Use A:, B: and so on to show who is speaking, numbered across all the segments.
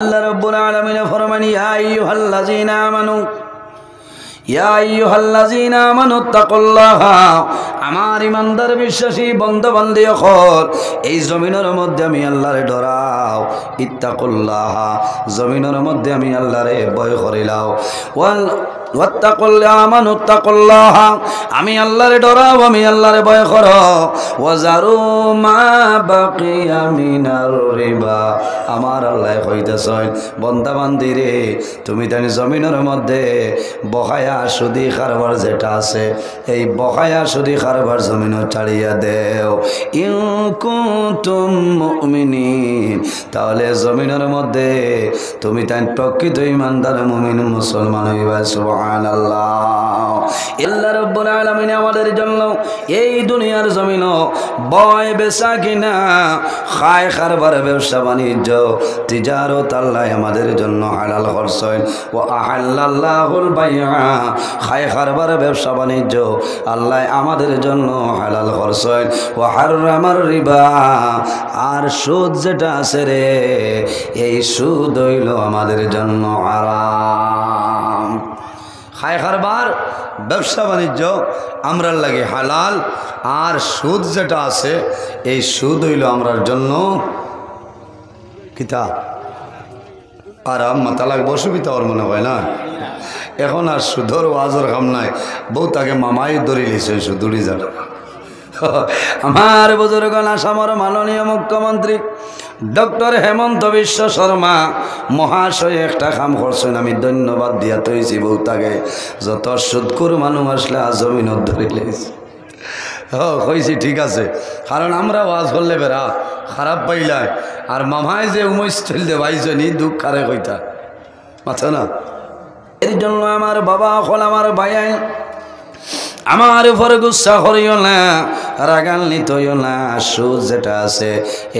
A: আল্লাহ রাব্বুল আলামিন ফরমান ইয়া আইয়ুহাল্লাযীনা আমানুত্তাকুল্লাহ আমার ইমানদার বিশ্বাসী বান্দা বান্দি হল এই জমিনের মধ্যে আমি আল্লাহরে ডরাও ইত্তাকুল্লাহ জমিনের মধ্যে আমি আল্লাহরে ভয় করিলাও আমানুত্তাকুল্লাহ আমি আল্লাহরে ডরাও আমি আল্লাহরে ভয় করো ওয়াজারু মা বাকিয়া মিনার রিবা আমার আল্লাহ কইতেছেন বান্দা বান্দি রে তুমি জানি জমিনের মধ্যে বহায়া সুদি কারবার যেটা আছে এই বহায়া সুদি কারবার জমিনে ছাড়িয়া দেও ইন কুনতুম মুমিনিন তাহলে জমিনের মধ্যে তুমি তাই প্রকৃত ইমানদার মুমিন মুসলমান হইবা সুবহানাল্লাহ। আল্লাহ রাব্বুল আলামিন আমাদের জন্য এই দুনিয়ার জমিন বয় বেচা কিনা খায় কারবার ব্যবসা বাণিজ্য তিজারত আল্লাহ আমাদের জন্য হালাল করছেন ওয়া আহাল্লাল্লাহুল বাইআ খায় কারবার ব্যবসা বাণিজ্য আল্লাহ আমাদের জন্য হালাল করছেন ওয়া হারামার রিবা আর সুদ যেটা আছে রে এই সুদ হইল আমাদের জন্য হারাম। খায় কারবার ব্যবসা বাণিজ্য আমরার লাগে হালাল আর সুদ যেটা আছে এই সুদ হইল আমরার জন্য কিতা আরাম মাথা লাগবে অসুবিধা ওর মনে হয় না এখন আর সুদর ওয়াজর কাম নাই বউ তাকে মামাই ধরে লিছে সুদুরি যান আমার বুজুর্গণ আসামের মাননীয় মুখ্যমন্ত্রী ডক্টর হেমন্ত বিশ্ব শর্মা মহাশয় একটা কাম করছেন আমি ধন্যবাদ দিয়া তৈছি বউ তাকে যত সুদকুর মানুষ আসলে জমিনত ধরে লেগেছে কইছি ঠিক আছে কারণ আমরা ওয়াজ করলে বেড়া খারাপ পাইলাই আর মামায় যে উমৈশ চলতে ভাইজনি দুঃখ কারে কইতা মাথা না এর জন্য আমার বাবা হল আমার ভাইয়াই আমার উপর গুসা করিও না রাগান্বিত হইও না সুদ যেটা আছে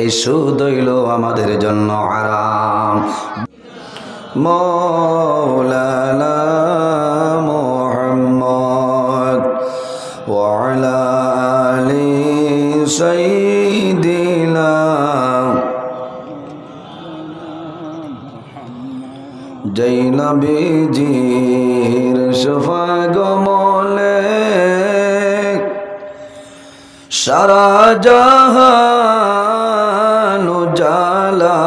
A: এই সুদ হইল আমাদের জন্য হারাম। মাওলানা মুহাম্মদ ওয়া আলা আলি সাইয়্যিদিনা জৈনবীজির শফাগমলে সারা জাহান উজালা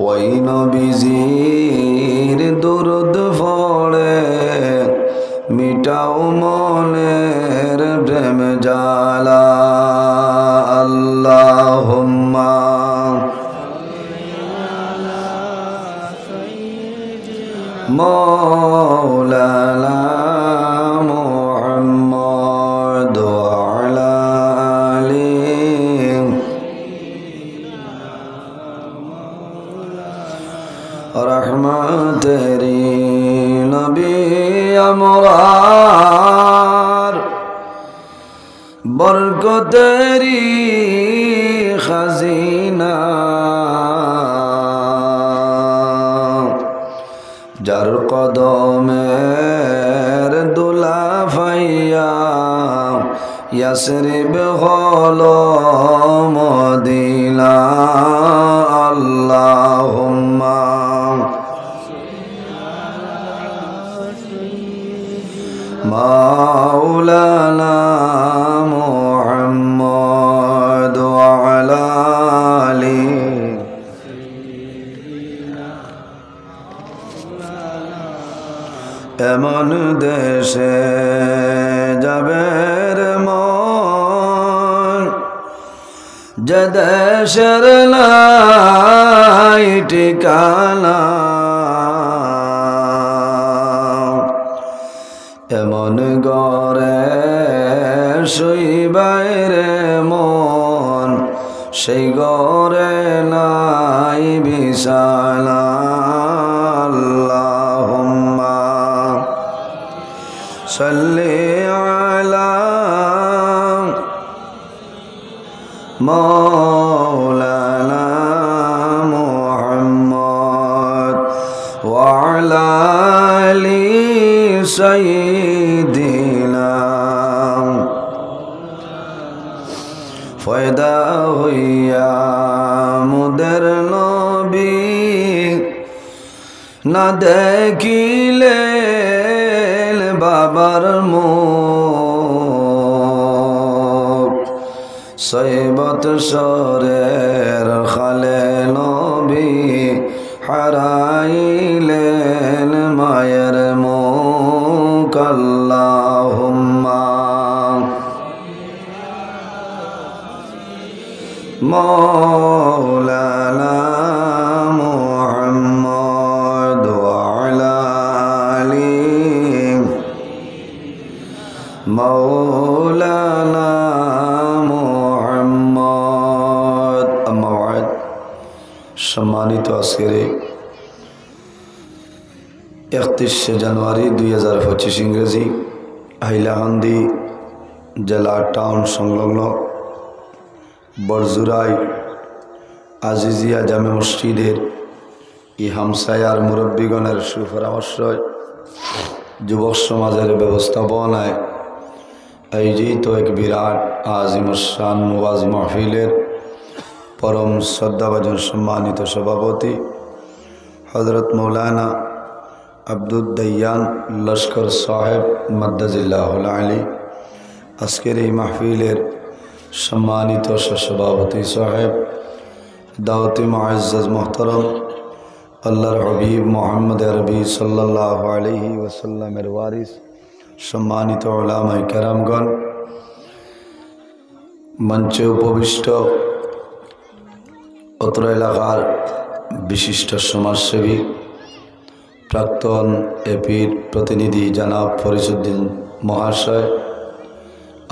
A: ওই নবীজির দুরুদ পড়ে মিটাও মনের প্রেম জ্বালা আল্লাহুম্মা মাওলানা মুহাম্মদ ওয়া আলা আলি রহমতেরি নবী আমরার বরকতেরি খাজিনা যার কদমের দুলা ফাইয়া ইয়াসরিব হলো মদিনা আল্লাহুম্মা মাওলানা মুহাম্মদ ওয়া আলা আলি এমন দেশে যাবে মন যে দেশের নাই ঠিকানা এমন গরে শুইবাইরে মন সেই গরে নাই বিছানা আল্লাহুম্মা সাল্লি আলা মাওলানা মুহাম্মদ ওয়া আলা আলি সাইয়্যিদিনা ফয়দা হইয়া মুদের নবী না দেখিলে বাবার মুখ 6 বৎসরের খালে নবী হারাইলেন মায়ের মুখ আল্লাহুম্মা مولانا محمد وعلى آله مولانا محمد أما بعد সম্মানিত আজকের 31 জানুয়ারি 2025 ইংরেজি হাইলাকান্দি জেলা টাউন সংলগ্ন বরজুরাই আজিজিয়া জামে মসজিদের এই হামসায়ার মুরব্বীগণের সুপরামর্শয় যুবক সমাজের ব্যবস্থাপনায় আয়োজিত এক বিরাট আজিমুসান মুওয়াজ মাহফিলের পরম শ্রদ্ধাভাজন সম্মানিত সভাপতি হযরত মৌলানা আব্দুদ্দায়ান লস্কর সাহেব মাদ্দাজিল্লাহুল আলী আজকের এই মাহফিলের সম্মানিত সভাপতি সাহেব দাওয়াতি মুআজ্জাজ মুহতারাম আল্লাহর হাবিব মুহাম্মদ আরবি সাল্লাল্লাহু আলাইহি ওয়াসাল্লামের ওয়ারিস সম্মানিত উলামায়ে কেরামগণ, মঞ্চে উপবিষ্ট অত্র এলাকার বিশিষ্ট সমাজসেবী প্রাক্তন এপির প্রতিনিধি জনাব ফরিদউদ্দিন মহাশয়,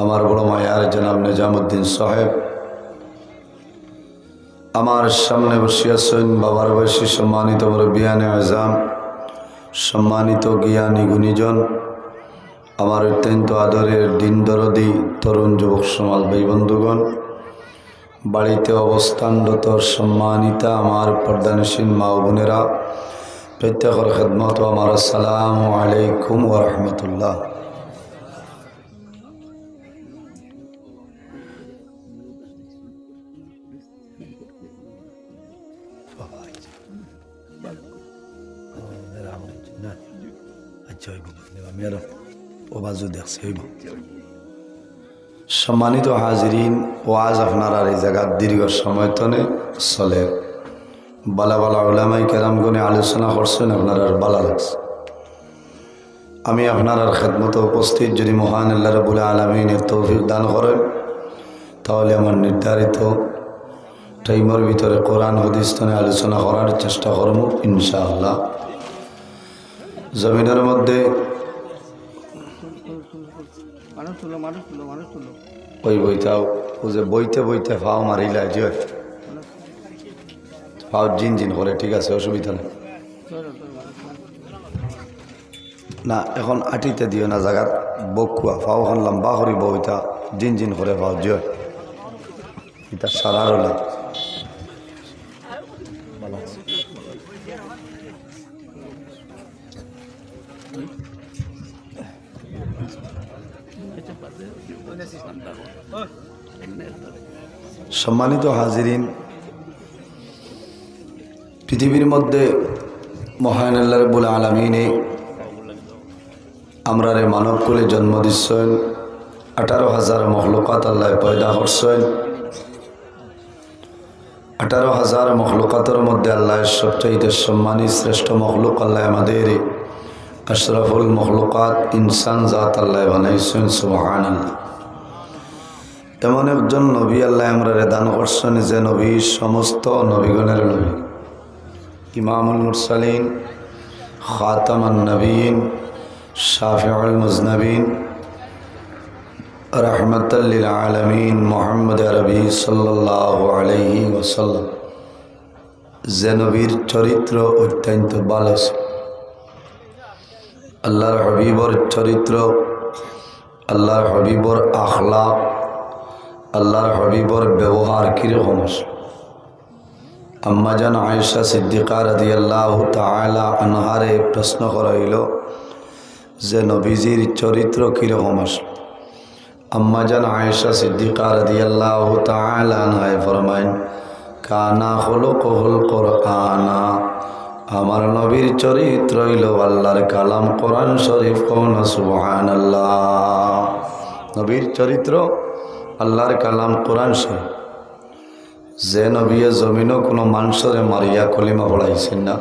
A: আমার বড় মায়ার জনাব নিজামুদ্দিন সাহেব, আমার সামনে বসে আছেন বাবার বয়সী সম্মানিত মুরব্বিয়ানে আজম, সম্মানিত জ্ঞানী গুণীজন, আমার অত্যন্ত আদরের দিন দরদি তরুণ যুবক সমাজ ভাই বন্ধুগণ, বাড়িতে অবস্থানরত সম্মানিতা আমার পর্দানসীন মা ও বোনেরা, প্রত্যেকের খেদমত আমার আসসালামু আলাইকুম ওয়া রাহমাতুল্লাহ। সম্মানিত হাজিরিন, ওয়াজ আপনারা এই জায়গার দীর্ঘ সময় তনে চলে বালা বালা উলামায়ে কেরামগণে আলোচনা করছেন, আপনারা বালা লাগছে। আমি আপনার খেদমতে উপস্থিত যদি মহান আল্লাহ রাব্বুল আলামিনের তৌফিক দান করেন, তাহলে আমার নির্ধারিত টাইমের ভিতরে কোরআন হাদিস তনে আলোচনা করার চেষ্টা করব ইনশাআল্লাহ। জমিনের মধ্যে ওই বইটাও ও যে বইতে বইতে ফাও মারিলা যে ফাও জিন জিন করে, ঠিক আছে, অসুবিধা নেই। না এখন আটিতে দিও না, জায়গার বকুয়া ফাও খান লম্বা করি বইটা জিন জিন করে ফাও যে এটা সারা রলা সম্মানিত হাজিরিন, পৃথিবীর মধ্যে মহান আল্লাহ রাব্বুল আলামিনে আমরা রে মানব কুলে জন্ম দিচ্ছেন, 18,000 মখলুকাত আল্লাহ পয়দা করছেন। 18,000 মখলুকাতের মধ্যে আল্লাহর সবচাইতে সম্মানী শ্রেষ্ঠ মখলুক আল্লাহ আমাদের আশরাফুল মখলুকাত ইনসান জাত আল্লাহ বানাইছেন। সুবহানাল্লাহ। এমন একজন নবী আল্লাহ আমরা দান করছেন যে নবী সমস্ত নবীগণের নবী, ইমামুল মুরসালিন, খাতামান নবীন, শাফিউল মুজনবিন, রাহমাতাল লিল আলামিন মুহাম্মদ আরবি সাল্লাল্লাহু আলাইহি ওয়াসাল্লাম, যে নবীর চরিত্র অত্যন্ত ভালো ছিল। আল্লাহর হাবিবর চরিত্র, আল্লাহর হাবিবর আখলাক, আল্লাহর হাবিবর ব্যবহার কীরকম আছে। আম্মা জান আয়েশা সিদ্দিকা রাদিয়াল্লাহু তাআলা আনহারে প্রশ্ন করা হইল যে নবীজির চরিত্র কীরকম আছে। আম্মা জান আয়েশা সিদ্দিকা রাদিয়াল্লাহু তাআলা আনহায় ফরমাইন, কানা খুলুকুহুল কুরআনা, আমার নবীর চরিত্র হইল আল্লাহর কালাম কোরআন শরীফ। কোন সুবহানাল্লাহ। নবীর চরিত্র আল্লাহর কালাম কোরআন শরীফ। যে নবীয়ে জমিনও কোনো মানুষরে মারিয়া কলিমা পড়াইছেন না,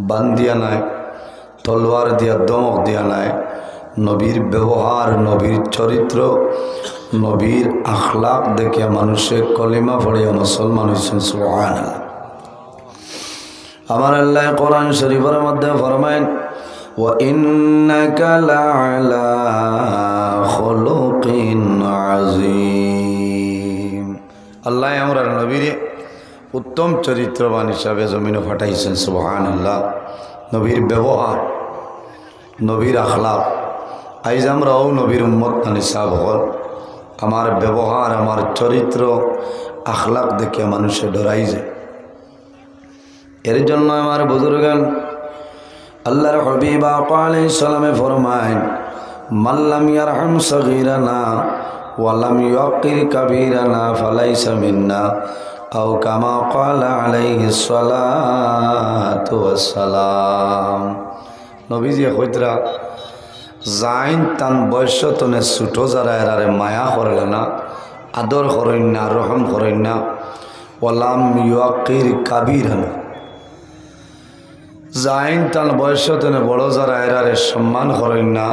A: বান দিয়া নাই, তলোয়ার দিয়া দমক দিয়া নাই। নবীর ব্যবহার, নবীর চরিত্র, নবীর আখলাক দেখে মানুষে কলিমা পড়িয়া মুসলমান হয়েছেন। সুবহানাল্লাহ। আমার আল্লাহ কোরআন শরীফের মধ্যে ফরমায়েন, ওয়া ইন্নাকা লাআলা খুলুকিন আযীম। আল্লাহ আমরা নবীর উত্তম চরিত্রবান হিসাবে জমিনে পাঠাইছেন। সুবহানাল্লাহ। নবীর ব্যবহার, নবীর আখলাক, আইজ আমরাও নবীর উম্মত নিসাব হল। আমার ব্যবহার, আমার চরিত্র, আখলাক দেখে মানুষে ডরাই যায়। এর জন্য আমার বুজুর্গান আল্লাহর হাবিব আলাইহিস সালামে ফরমায়, মাল্লাম ইয়ারহাম সগীরানা ওয়ালাম ইউকির কাবীরানা ফালাইসা মিন্না, আও কামা ক্বালা আলাইহিস সালাতু ওয়াস সালাম। নবীজি কইতরা, জাইন তান বয়স তনে ছোট যারা এরারে মায়া করলে না, আদর করেন না, রহম করেন না, ওয়ালাম ইউকির কাবীরানা, জাইন তান বয়স তনে বড় যারা এরারে সম্মান করেন না,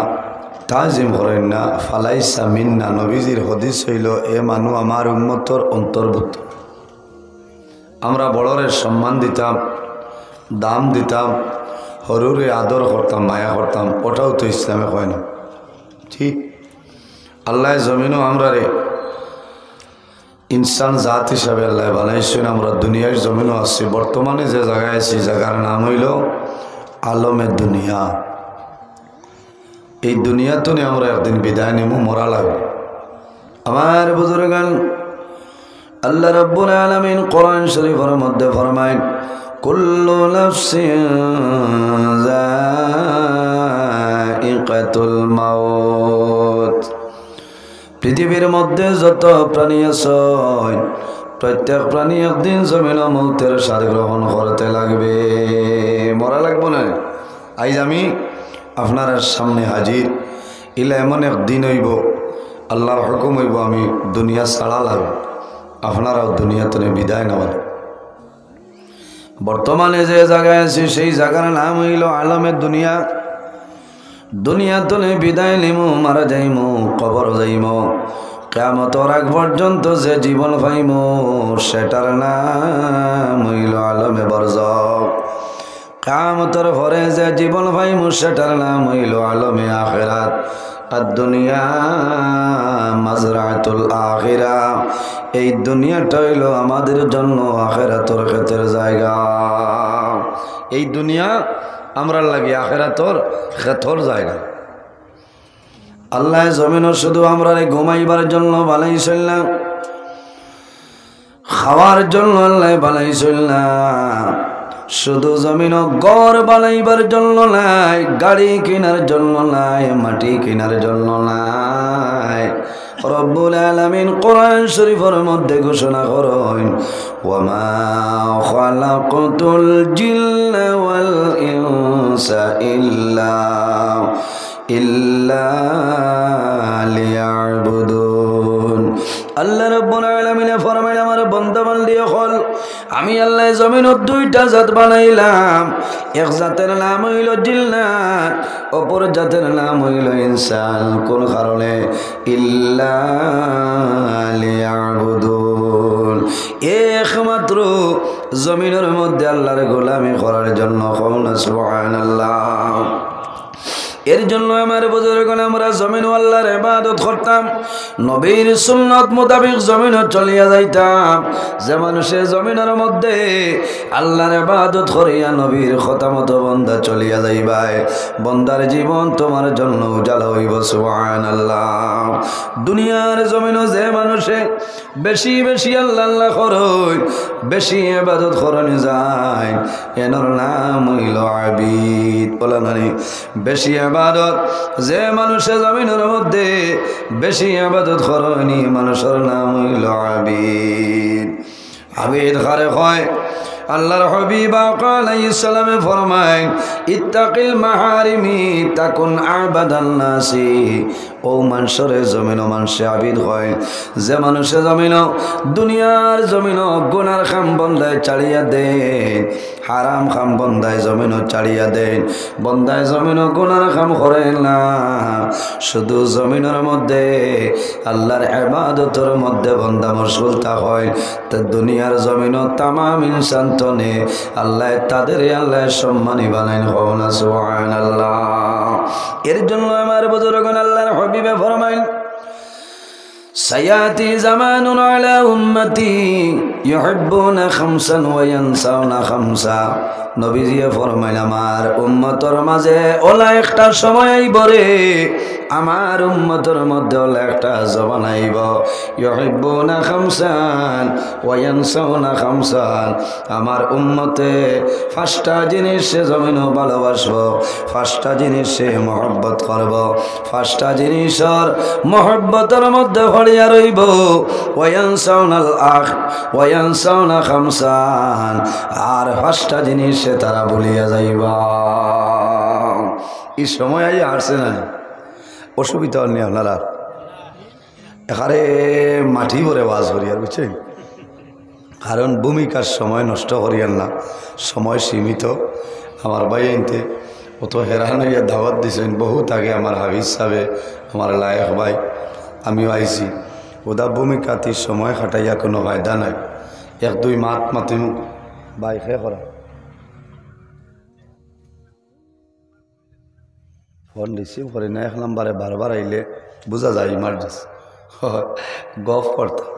A: তাজিম করেন না, ফালাইসা মিন্না। নবীজির হদিস হইল, এ মানু আমার উম্মতর অন্তর্ভুক্ত। আমরা বড়রে সম্মান দিতাম, দাম দিতাম, হরুরে আদর করতাম, মায়া করতাম, ওটাও তো ইসলামে হয় না। ঠিক আল্লাহ জমিনও আমরা রে ইনসান জাত হিসাবে আল্লাহ বানাইছেন। আমরা দুনিয়ার জমিনও আছি। বর্তমানে যে জায়গায় আছি, জায়গার নাম হইল আলমের দুনিয়া। এই দুনিয়া তো আমরা একদিন বিদায় নেব, মরা লাগবে। আমার বুজুর্গান আল্লাহ রাব্বুল আলামিন কোরআন শরীফের মধ্যে ফরমায়, কুল্লু নাফসিন যায়িকাতুল মাউত। পৃথিবীর মধ্যে যত প্রাণী আছে, প্রত্যেক প্রাণী একদিন জমিন মৌতের স্বাদ গ্রহণ করতে লাগবে, মরা লাগবে না। আইজ আমি আপনার সামনে হাজির, ইলা এমন একদিন হইব, আল্লাহর হুকুম হইব আমি দুনিয়া ছাড়া লাগবে, আপনারাও দুনিয়াতে বিদায় নেওয়া। বর্তমানে যে জায়গায় আছি সেই জায়গার নাম হইল আলমের দুনিয়া। দুনিয়া তলে বিদায় নিমু, মারা যাইমু, কবর যাইমু। কিয়ামতের আগ পর্যন্ত যে জীবন পাইমু সেটার নাম হইল আলমে বরজখ। কিয়ামতের পরে যে জীবন পাইমু সেটার নাম হইল আলমে আখিরাত। আর দুনিয়া মাজরাতুল আখিরা। এই দুনিয়াটা হইল আমাদের জন্য আখিরাতের ক্ষেতের জায়গা। এই দুনিয়া আমরা লাগি আখিরাতের ক্ষেতর জায়গা। আল্লাহ জমিনও শুধু আমরা ঘুমাইবার জন্য বানাইছিল না, খাওয়ার জন্য আল্লাহ বানাইছিল না। শুধু জমিন ঘর বানাইবার জন্য নাই, গাড়ি কেনার জন্য নাই, মাটি কেনার জন্য নাই। রব্বুল আলামিন কোরআন শরীফের মধ্যে ঘোষণা করেন, ওয়ামা খালাকতুল জিন্না ওয়াল ইনসা ইল্লা লিয়াবুদুন। আল্লাহ রাব্বুল আলামিন ফরমায়, আমার বান্দা বান্দি হল, আমি আল্লাহ জমিনত দুইটা জাত বানাইলাম। এক জাতের নাম হইল জিন্নাত, অপর জাতের নাম হইল ইনসান। কোন কারণে? ইল্লা লিয়াবুদুন, একমাত্র জমিনের মধ্যে আল্লাহর গোলামি করার জন্য। সুবহানাল্লাহ। এর জন্য আমার বুজুর্গণ আমরা জমিন আল্লাহর ইবাদত করতাম, নবীর সুন্নাত মোতাবেক জমিন চলিয়া যাইতাম। যে মানুষের জমিনের মধ্যে আল্লাহর ইবাদত করিয়া নবীর কথা মতো বন্দা চলিয়া যাইবাই, বন্দার জীবন তোমার জন্য উজালা হইব। সুবহানাল্লাহ। দুনিয়ার জমিন যে মানুষে বেশি বেশি আল্লাহ আল্লাহ করই, বেশি ইবাদত করনি যায়, এর নাম হইল আবিদ। বলা নানি বেশি ইবাদত যে মানুষের জমিনের মধ্যে বেশি ইবাদত করেনি, মানুষের নাম হইল আবিদ। আবিদ খারে হয় আল্লাহর হাবিব আলাইহিস সালামে ফরমায় ইত্তাকিল মাহারিমি তাকুন আবাদান নাসি। ও মানুষের জমিন মানুষে আবিদ হয় যে মানুষের জমিন দুনিয়ার জমিন গুনার খাম বন্দায় চালিয়া দেন, হারাম খাম বন্দায় জমিন চালিয়া দেন, বন্দায় জমিন গুনার খাম করে না, শুধু জমিনের মধ্যে আল্লাহর ইবাদতের মধ্যে বন্দা মশগুল হয়, তা দুনিয়ার জমিন তামাম ইনসান তনে আল্লাহ তাদের আল্লাহ সম্মানী বানাইন হন সুবহানাল্লাহ। এর জন্য আমার বুজুর্গগণ আল্লাহর হাবিবে ফরমাইন সায়াতি জামানুন আলা উম্মতি ইউহিব্বুনা খামসান ওয়া ইয়ানসাউনা খামসা। নবীজি ফরমাইন আমার উম্মতের মাঝে ওলা একটা সময় আইব রে, আমার উম্মতের মধ্যে ওলা একটা জবান আইব ইউহিব্বুনা খামসান ওয়া ইয়ানসাউনা খামসান। আমার উম্মতে পাঁচটা জিনিস সে জমিনও ভালোবাসবো, পাঁচটা জিনিস সে মহব্বত করব, পাঁচটা জিনিসের মহব্বতের মধ্যে ভরিয়া রইব ওয়ায়ানসাউনা খামসান, আর পাঁচটা জিনিস সে তারা ভুলিয়া যাইবা। এই সময় আই আসছে না, অসুবিধা নেই আপনারা এখানে মাটি ভরে ওয়াজ করিয়ার বুঝছেন, কারণ ভূমিকার সময় নষ্ট করিয়ার না, সময় সীমিত। আমার ভাই আনতে অত হেরান হইয়া দাওয়াত দিছেন বহুত আগে আমার হাফিজ সাহেবে, আমার লায়ক ভাই, আমিও আইছি। ওদা ভূমিকাতে সময় খাটাইয়া কোনো ফায়দা নাই। এক দুই মাত মাতিম ভাই খে করা ফোন রিসিভ করি না, এক নম্বরে বারবার আইলে বোঝা যায় ইমার্জেন্সি গফ করতাম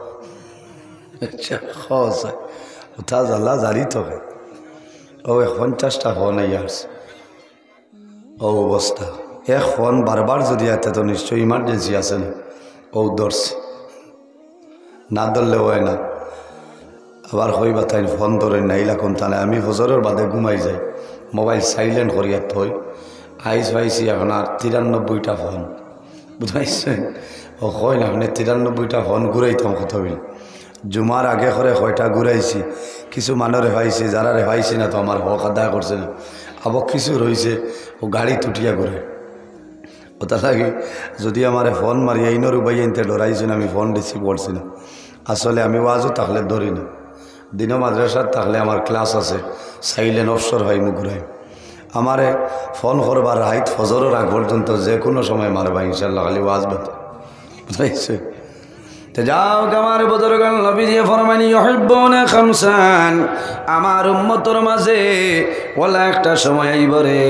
A: সহজ হয় ওঠা জ্বালা জারি থাকে। ও 50টা ফোন আইয়া আসছে, ও অবস্থা এক ফোন বারবার যদি আতে তো নিশ্চয়ই ইমার্জেন্সি আছে না, ও ধরছে না ধরলে হয় না। আবার হইবা তাই ফোন ধরে নাইলা কোন তানে আমি ফজরের বাদে ঘুমাই যাই, মোবাইল সাইলেন্ট করিয়া থই। আইস পাইছি এখন আর 93টা ফোন বুঝাইছেন। ও কই না আপনি 93টা ফোন ঘুরাইতাম কত বিল জুমার আগে করে কয়টা ঘুরাইছি, কিছু মানুষ রেহাইছে, যারা রেহাইছে না তো আমার হক আদায় করছে না, আবার কিছু রয়েছে ও গাড়ি তুটিয়া ঘুরে। ওটা লাগে যদি আমার ফোন মারি এইনর উবাই আনতে ডরাইছি না, আমি ফোন রিসিভ করছি না। আসলে আমি ওয়াজও থাকলে ধরি না, দিনও মাদ্রাসার থাকলে আমার ক্লাস আছে, সাইলেন্ট অবসর হয় মুখ ঘুরাই। আমারে ফোন করবার হাইট ফজরের আগ পর্যন্ত যে কোনো সময় মারবা ইনশাল্লাহ, খালি ওয়াজ বাদ বুঝাইছে। তো যাও আমার বুজুর্গান নবীজি ফরমানি ইউহিব্বুনা খামসান, আমার উম্মতের মাঝে ওলা একটা সময় আইব রে,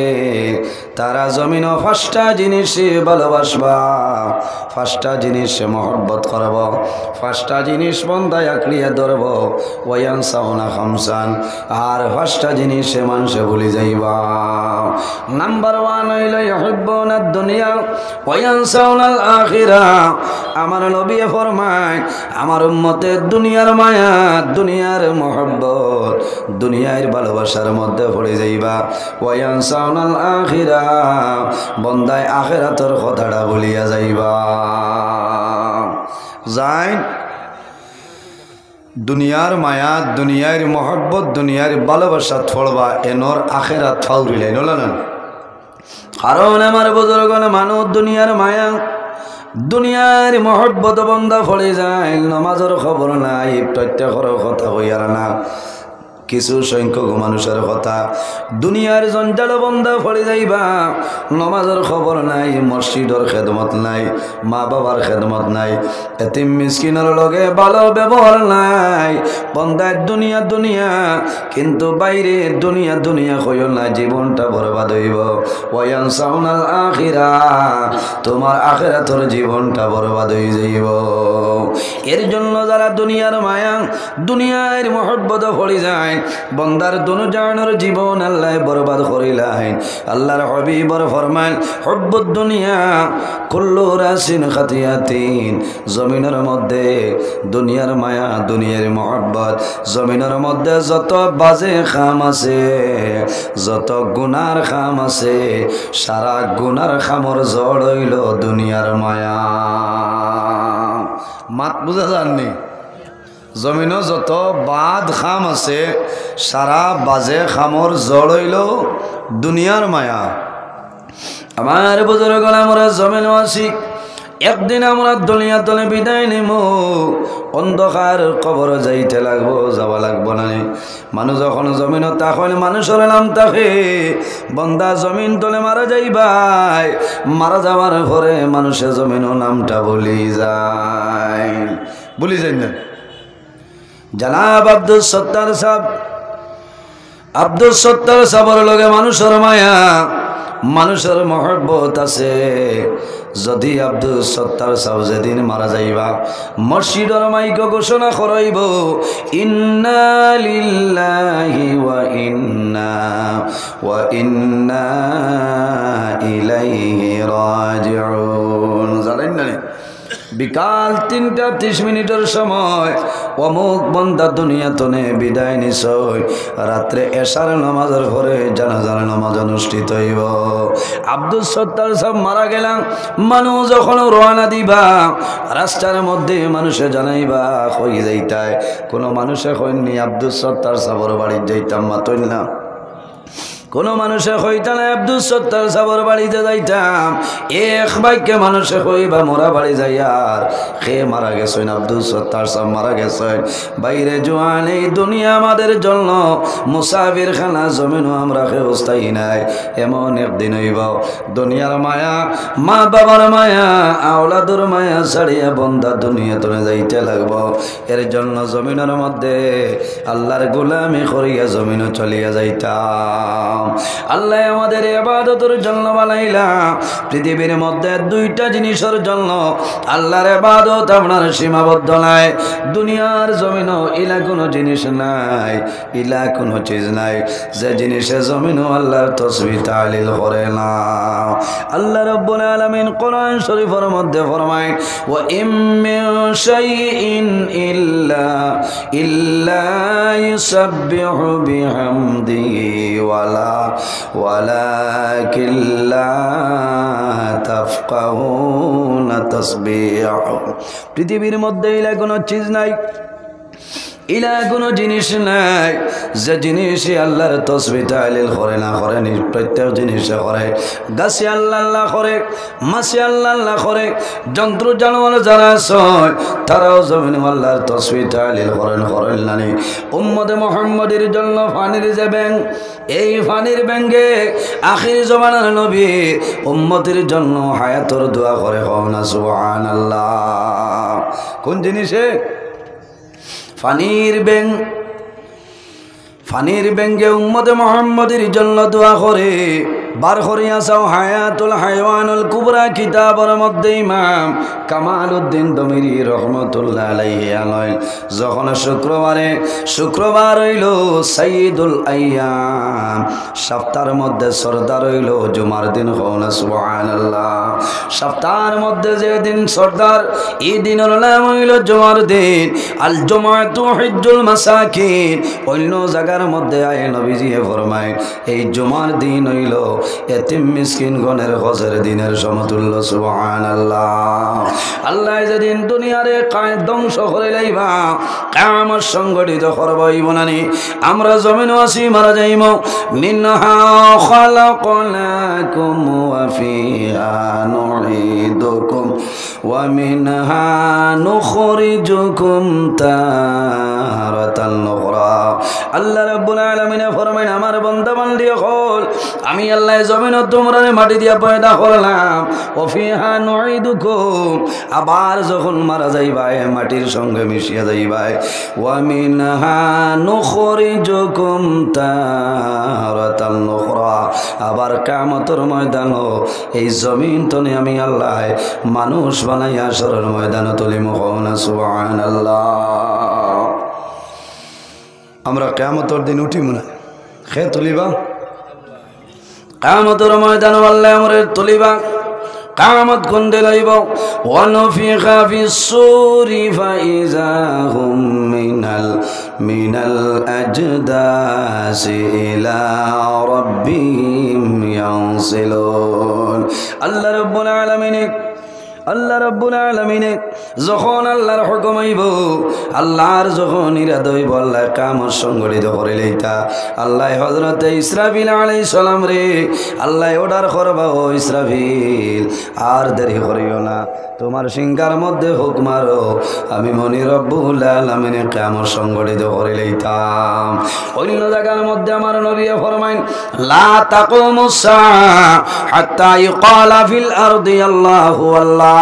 A: তারা জমিন পাঁচটা জিনিস ভালোবাসবা, পাঁচটা জিনিস মহব্বত করব, পাঁচটা জিনিস বন্দায় আঁকড়িয়া ধরব ওয়ায়ানসাউনা খামসান, আর পাঁচটা জিনিস মানুষে ভুলে যাইবা। নাম্বার 1 হইল ইউহিব্বুনা দুনিয়া ওয়ায়ানসাউনাল আখিরা। আমার নবী ফরমায় আমার উম্মতের দুনিয়ার মায়া, দুনিয়ার মহব্বত, দুনিয়ার ভালোবাসার মধ্যে পড়ে যাইবা ওয়ায়ানসাউনাল আখিরা, বন্দায় আখিরাতের কথাটা বলিয়া যাইবা। যাই দুনিয়ার মায়া, দুনিয়ার মহব্বত, দুনিয়ার ভালোবাসা থড়বা এনর আখিরাত ফাউরিলাই নলা না। কারণ আমার বুজুর্গণ মানুষ দুনিয়ার মায়া, দুনিয়ার মহব্বত বন্ধা ফলে যায়, নামাজের খবর নাই, প্রত্যেকের কথা হইয়ার না, কিছু সংখ্যক মানুষের কথা দুনিয়ার জঞ্জাল বন্ধা ফলে যাইবা, নামাজের খবর নাই, মসজিদের খেদমত নাই, মা বাবার খেদমত নাই, এতিম মিসকিনের লগে ভালো ব্যবহার নাই, বন্ধায় দুনিয়া দুনিয়া, কিন্তু বাইরে দুনিয়া দুনিয়া হইল না, জীবনটা বরবাদ হইব ওয়ায়ানসাউনাল আখিরা, তোমার আখিরাতের জীবনটা বরবাদ হয়ে যাইব। এর জন্য যারা দুনিয়ার মায়া, দুনিয়ার মহব্বত ফলে যায়, বন্দার দুনিয়ার জীবন আল্লাহ বরবাদ করিলেন। আল্লাহর হাবিবর ফরমান হুব্বুদ দুনিয়া কুল্লু রাসিন খাতিয়াতিন, জমিনের মধ্যে দুনিয়ার মায়া, দুনিয়ার মহব্বত, জমিনের মধ্যে যত বাজে খাম আছে, যত গুনার খাম আছে, সারা গুনার খামর জড় হইল দুনিয়ার মায়া। মাত বুঝা যাননি? জমিনও যত বাদ খাম আছে সারা বাজে খামর জড় হইল দুনিয়ার মায়া। আমার বুজুর্গ আমরা জমিনও আছি, একদিন আমরা দুনিয়া তলে বিদায় নিব, অন্ধকার কবর যাইতে লাগবো, যাওয়া লাগবো না। মানুষ যখন জমিন তখন মানুষের নাম থাকে, বন্দা জমিন তলে মারা যাইবাই, মারা যাওয়ার পরে মানুষের জমিনও নামটা ভুলি যায়, ভুলি যাই না। জনাব আব্দুল সত্তার সাহেব, আব্দুল সত্তার সাহেবের লগে মানুষের মায়া, মানুষের মহব্বত আছে। যদি আব্দুল সত্তার সাহেব যেদিন মারা যাইবা, মসজিদের মাইক ঘোষণা করাইব, ইন্না লিল্লাহি ওয়া ইন্না ইলাইহি রাজিউন। জানেন না, বিকাল 3টা 30 মিনিটের সময় অমুক বন্দা দুনিয়া তনে বিদায় নিছই, রাত্রে এশার নামাজের পরে জানাজার নামাজ অনুষ্ঠিত হইব। আব্দুল সত্তার সাহেব মারা গেলাম, মানুষ যখন রওনা দিবা, রাস্তার মধ্যে মানুষে জানাইবা কই যাইতায়, কোনো মানুষে কইনি আব্দুল সত্তার সাহেবের বাড়ি যাইতাম, মাতই না। কোনো মানুষে কইতা না আব্দুল সত্তার সাহেবের বাড়িতে যাইতাম, এক বাক্যে মানুষে কইবা মোরা বাড়ি যাইয়ার খে মারা গেছেন, আব্দুল সত্তার সাহেব মারা গেছেন। বাইরে জোয়ান এই দুনিয়া আমাদের জন্য মুসাফির খানা, জমিনও আমরা খে অস্থায়ী নাই। এমন একদিন হইব দুনিয়ার মায়া, মা বাবার মায়া, আওলাদুর মায়া ছাড়িয়া বন্দা দুনিয়া তলে যাইতে লাগবো। এর জন্য জমিনের মধ্যে আল্লাহর গোলামি করিয়া জমিনও চলিয়া যাইতাম। আল্লাহ আমাদের ইবাদতের জন্য বানাইলা, পৃথিবীর মধ্যে 2টা জিনিসের জন্য আল্লাহর ইবাদত আপনার সীমাবদ্ধ নাই। দুনিয়ার জমিনও ইলা কোনো জিনিস নাই, ইলা কোনো চিজ নাই যে জিনিসে জমিনও আল্লাহর তাসবিহ তাহলিল করে না। আল্লাহ রাব্বুল আলামিন কোরআন শরীফের মধ্যে ফরমায়, ওয়া ইম মিন শাইইন ইল্লা ইউসাব্বিহু বিহামদিহি ওয়ালাকিন লা তাফকাহুনা তাসবিহু। পৃথিবীর মধ্যে ইলা কোনো চিজ নাই, ইলা কোনো জিনিস নাই যে জিনিসই আল্লাহর তাসবিহ তাহলিল করে না, করে নি। প্রত্যেক জিনিসে করে, গাছে আল্লাহ আল্লাহ করে, মাছে আল্লাহ আল্লাহ করে, যন্ত্র জানোয়ার যারা আছে তারাও জমিনে আল্লাহর তাসবিহ তাহলিল করেন, করেন না। উম্মতে মুহাম্মাদের জন্য ফানির যে ব্যাংক, এই ফানির ব্যাংকে আখির জমানার নবী উম্মতের জন্য হায়াতর দোয়া করে, কও না সুবহানাল্লাহ। কোন জিনিসে? ফানির ব্যাং, ফানির ব্যাংকে উম্মতে মুহাম্মাদের জন্য দোয়া করে। বার করিয়া চাও হায়াতুল হায়ওয়ানুল কুবরা কিতাবের মধ্যে ইমাম কামালউদ্দিন দমিরি রহমতুল্লাহ আলাইহি আলয় যখন শুক্রবার হইল সাইয়্যিদুল আইয়াম, সপ্তাহের মধ্যে সরদার হইল জুমার দিন, কওনা সুবহানাল্লাহ। সপ্তাহের মধ্যে যে দিন সরদার, এই দিনের নাম হইল জুমার দিন। আল জুমাতু হিজ্জুল মাসাকিন। অন্য জায়গার মধ্যে আয়ে নবীজি ফরমায় এই জুমার দিন হইল এতিম মিসকিনগণের হজের দিনের সমতুল্য। সুবহানাল্লাহ। আল্লাহ যেদিন দুনিয়ারে ধ্বংস করে লাইবা, কিয়ামত সংগঠিত করবই বনানি। আমরা জমিনও আছি, মারা যাইব। মিনহা খালাকনাকুম ওয়া ফিহা নুঈদুকুম ওয়া মিনহা নুখরিজুকুম তারাতান উখরা। আল্লাহ রাব্বুল আলামিন ফরমায়, আমার বান্দা বান্দি হল, আমি আল্লাহ জমিনত তোমরা মাটি দিয়া পয়দা করলাম, ওয়া ফিহা নুঈদুকুম, আবার যখন মারা যাইবাই মাটির সঙ্গে মিশিয়া যাইবাই, ওয়া মিনহা নুখরিজুকুম তারাতান উখরা, আবার কিয়ামতের ময়দানও এই জমিন তনে আমি আল্লাহ মানুষ বানাইয়া হাশরের ময়দানে তুলিব। কওনা সুবহানাল্লাহ। আমরা কিয়ামতের দিন উঠিব না, খে তুলিবা কিয়ামতের ময়দানে আল্লাহ আমরে তুলিবা। কিয়ামত কোন দিন হইব? ওয়া নুফিখা ফিস-সূরি ফাইযা হুম মিনাল আজদাসি ইলা রাব্বিহিম ইয়ানসিলুন। আল্লাহ রাব্বুল আলামিন আল্লাহ রাব্বুল আলামিনে যখন আল্লাহর হুকুম হইব আল্লাহর যখন ইরাদা হইব আল্লাহ কিয়ামত সংগঠিত করে লইতা আল্লাহ হযরতে ইসরাফিল আলাইহিস সালাম রে আল্লাহ অর্ডার করবা ও ইসরাফিল আর দেরি করিও না তোমার সিংহার মধ্যে হুক মারো আমি মনি রব্বুল আলামিনে কিয়ামত সংগঠিত করে লইতাম অন্য জায়গার মধ্যে আমার নবী ফরমাইন লা তাকুমুস সাআ হাত্তা ইউকালা ফিল আরদি আল্লাহু আল্লাহ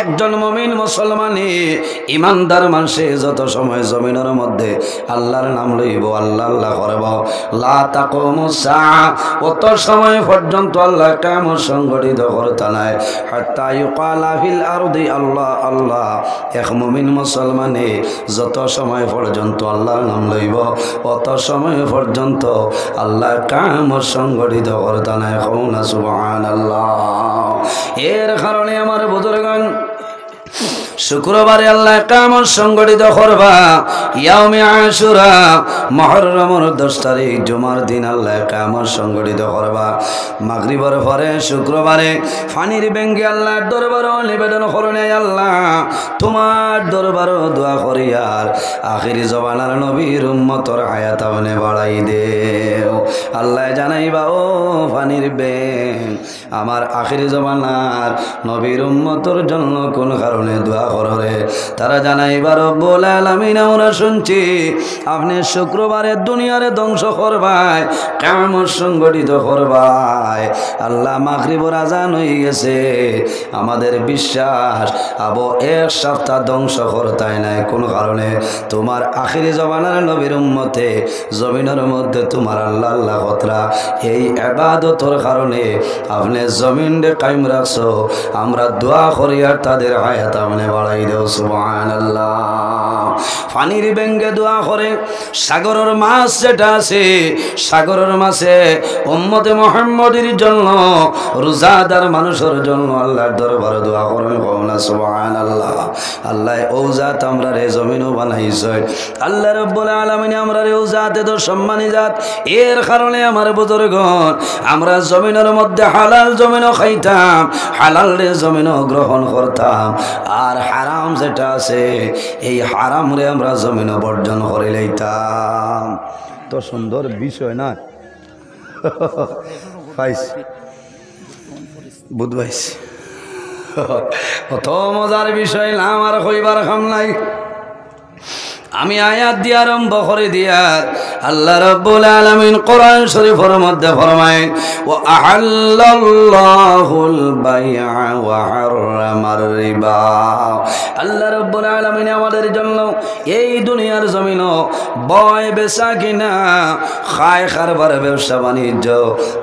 A: একজন মুমিন মুসলমানে ইমানদার মানুষে যত সময় জমিনের মধ্যে আল্লাহর নাম লইব আল্লাহ আল্লাহ করব লা তাকুমুস সাআ অত সময় পর্যন্ত আল্লাহ কিয়ামত সংগঠিত করতে নাই হাত্তা ইউকালা ফিল আরদি আল্লাহ আল্লাহ এক মুমিন মুসলমানে যত সময় পর্যন্ত আল্লাহর নাম লইব অত সময় পর্যন্ত আল্লাহ কিয়ামত সংগঠিত করতে নাই কওনা সুবহানাল্লাহ এর কারণে আমার বুজুর্গগণ শুক্রবারে আল্লাহ কিয়ামত সংগঠিত করবা ইয়াউমে আশুরা মুহররমের 10 তারিখ জুমার দিন আল্লাহ কিয়ামত সংগঠিত করবা মাগরিবের পরে শুক্রবারে পানির ব্যাঙ্গে আল্লাহর দরবারে নিবেদন করনে আল্লাহ তোমার দরবারে দোয়া করি আর আখিরি জমানার নবীর উম্মতের হায়াত আপনি বাড়াই দেও আল্লাহ জানাইবা ও পানির ব্যাঙ্গ আমার আখিরি জমানার নবীর উম্মতের জন্য কোন কারণে দোয়া করে তারা জানাইবার রব্বুল আলামিন আমরা শুনছি আপনি শুক্রবারে দুনিয়ারে ধ্বংস করবাই কিয়ামত সংগঠিত করবাই আল্লাহ মাগরিবের আজান হয়ে গেছে আমাদের বিশ্বাস আবো এক সপ্তাহ ধ্বংস করতাই নাই কোন কারণে তোমার আখিরি জমানার নবীর উম্মতে জমিনের মধ্যে তোমার আল্লাহ আল্লাহ কতরা এই ইবাদতের কারণে আপনি জমিনে কায়েম রাখছো আমরা দোয়া করি আর তাদের হায়াত আপনি বাড়াই দেও সুবহানাল্লাহ পানির ব্যাঙ্গে দোয়া করে সাগরের মাছ যেটা আছে সাগরের মাছে উম্মতে মুহাম্মদের জন্য রোজাদার মানুষের জন্য আল্লাহর দরবারে দোয়া করেন কওনা সুবহানাল্লাহ আল্লাহ ও জাত আমরা রে জমিনও বানাইছে আল্লাহ রাব্বুল আলামিন আমরা রে ও জাতে তো সম্মানী জাত এর কারণে আমার বুজুর্গগণ আমরা জমিনের মধ্যে হালাল জমিনও খাইতাম হালাল রে জমিনও গ্রহণ করতাম আর হারাম যেটা আছে এই হারাম রে আমরা জমিনও বর্জন করে লইতাম তো সুন্দর বিষয় না পাইছি বুঝবাইছি কত মজার বিষয় না আমার কইবার খাম নাই আমি আয়াত দিয়ে আরম্ভ করে দিয়ার আল্লাহ রাব্বুল আলামিন কোরআন শরীফের মধ্যে ফরমায় ওয়া আহাল্লাল্লাহুল বাইআ ওয়া হারামার রিবা আল্লাহ রাব্বুল আলামিন আমাদের জন্য এই দুনিয়ার জমিনও বয় বেচা কিনা খায় কারবার ব্যবসা বাণিজ্য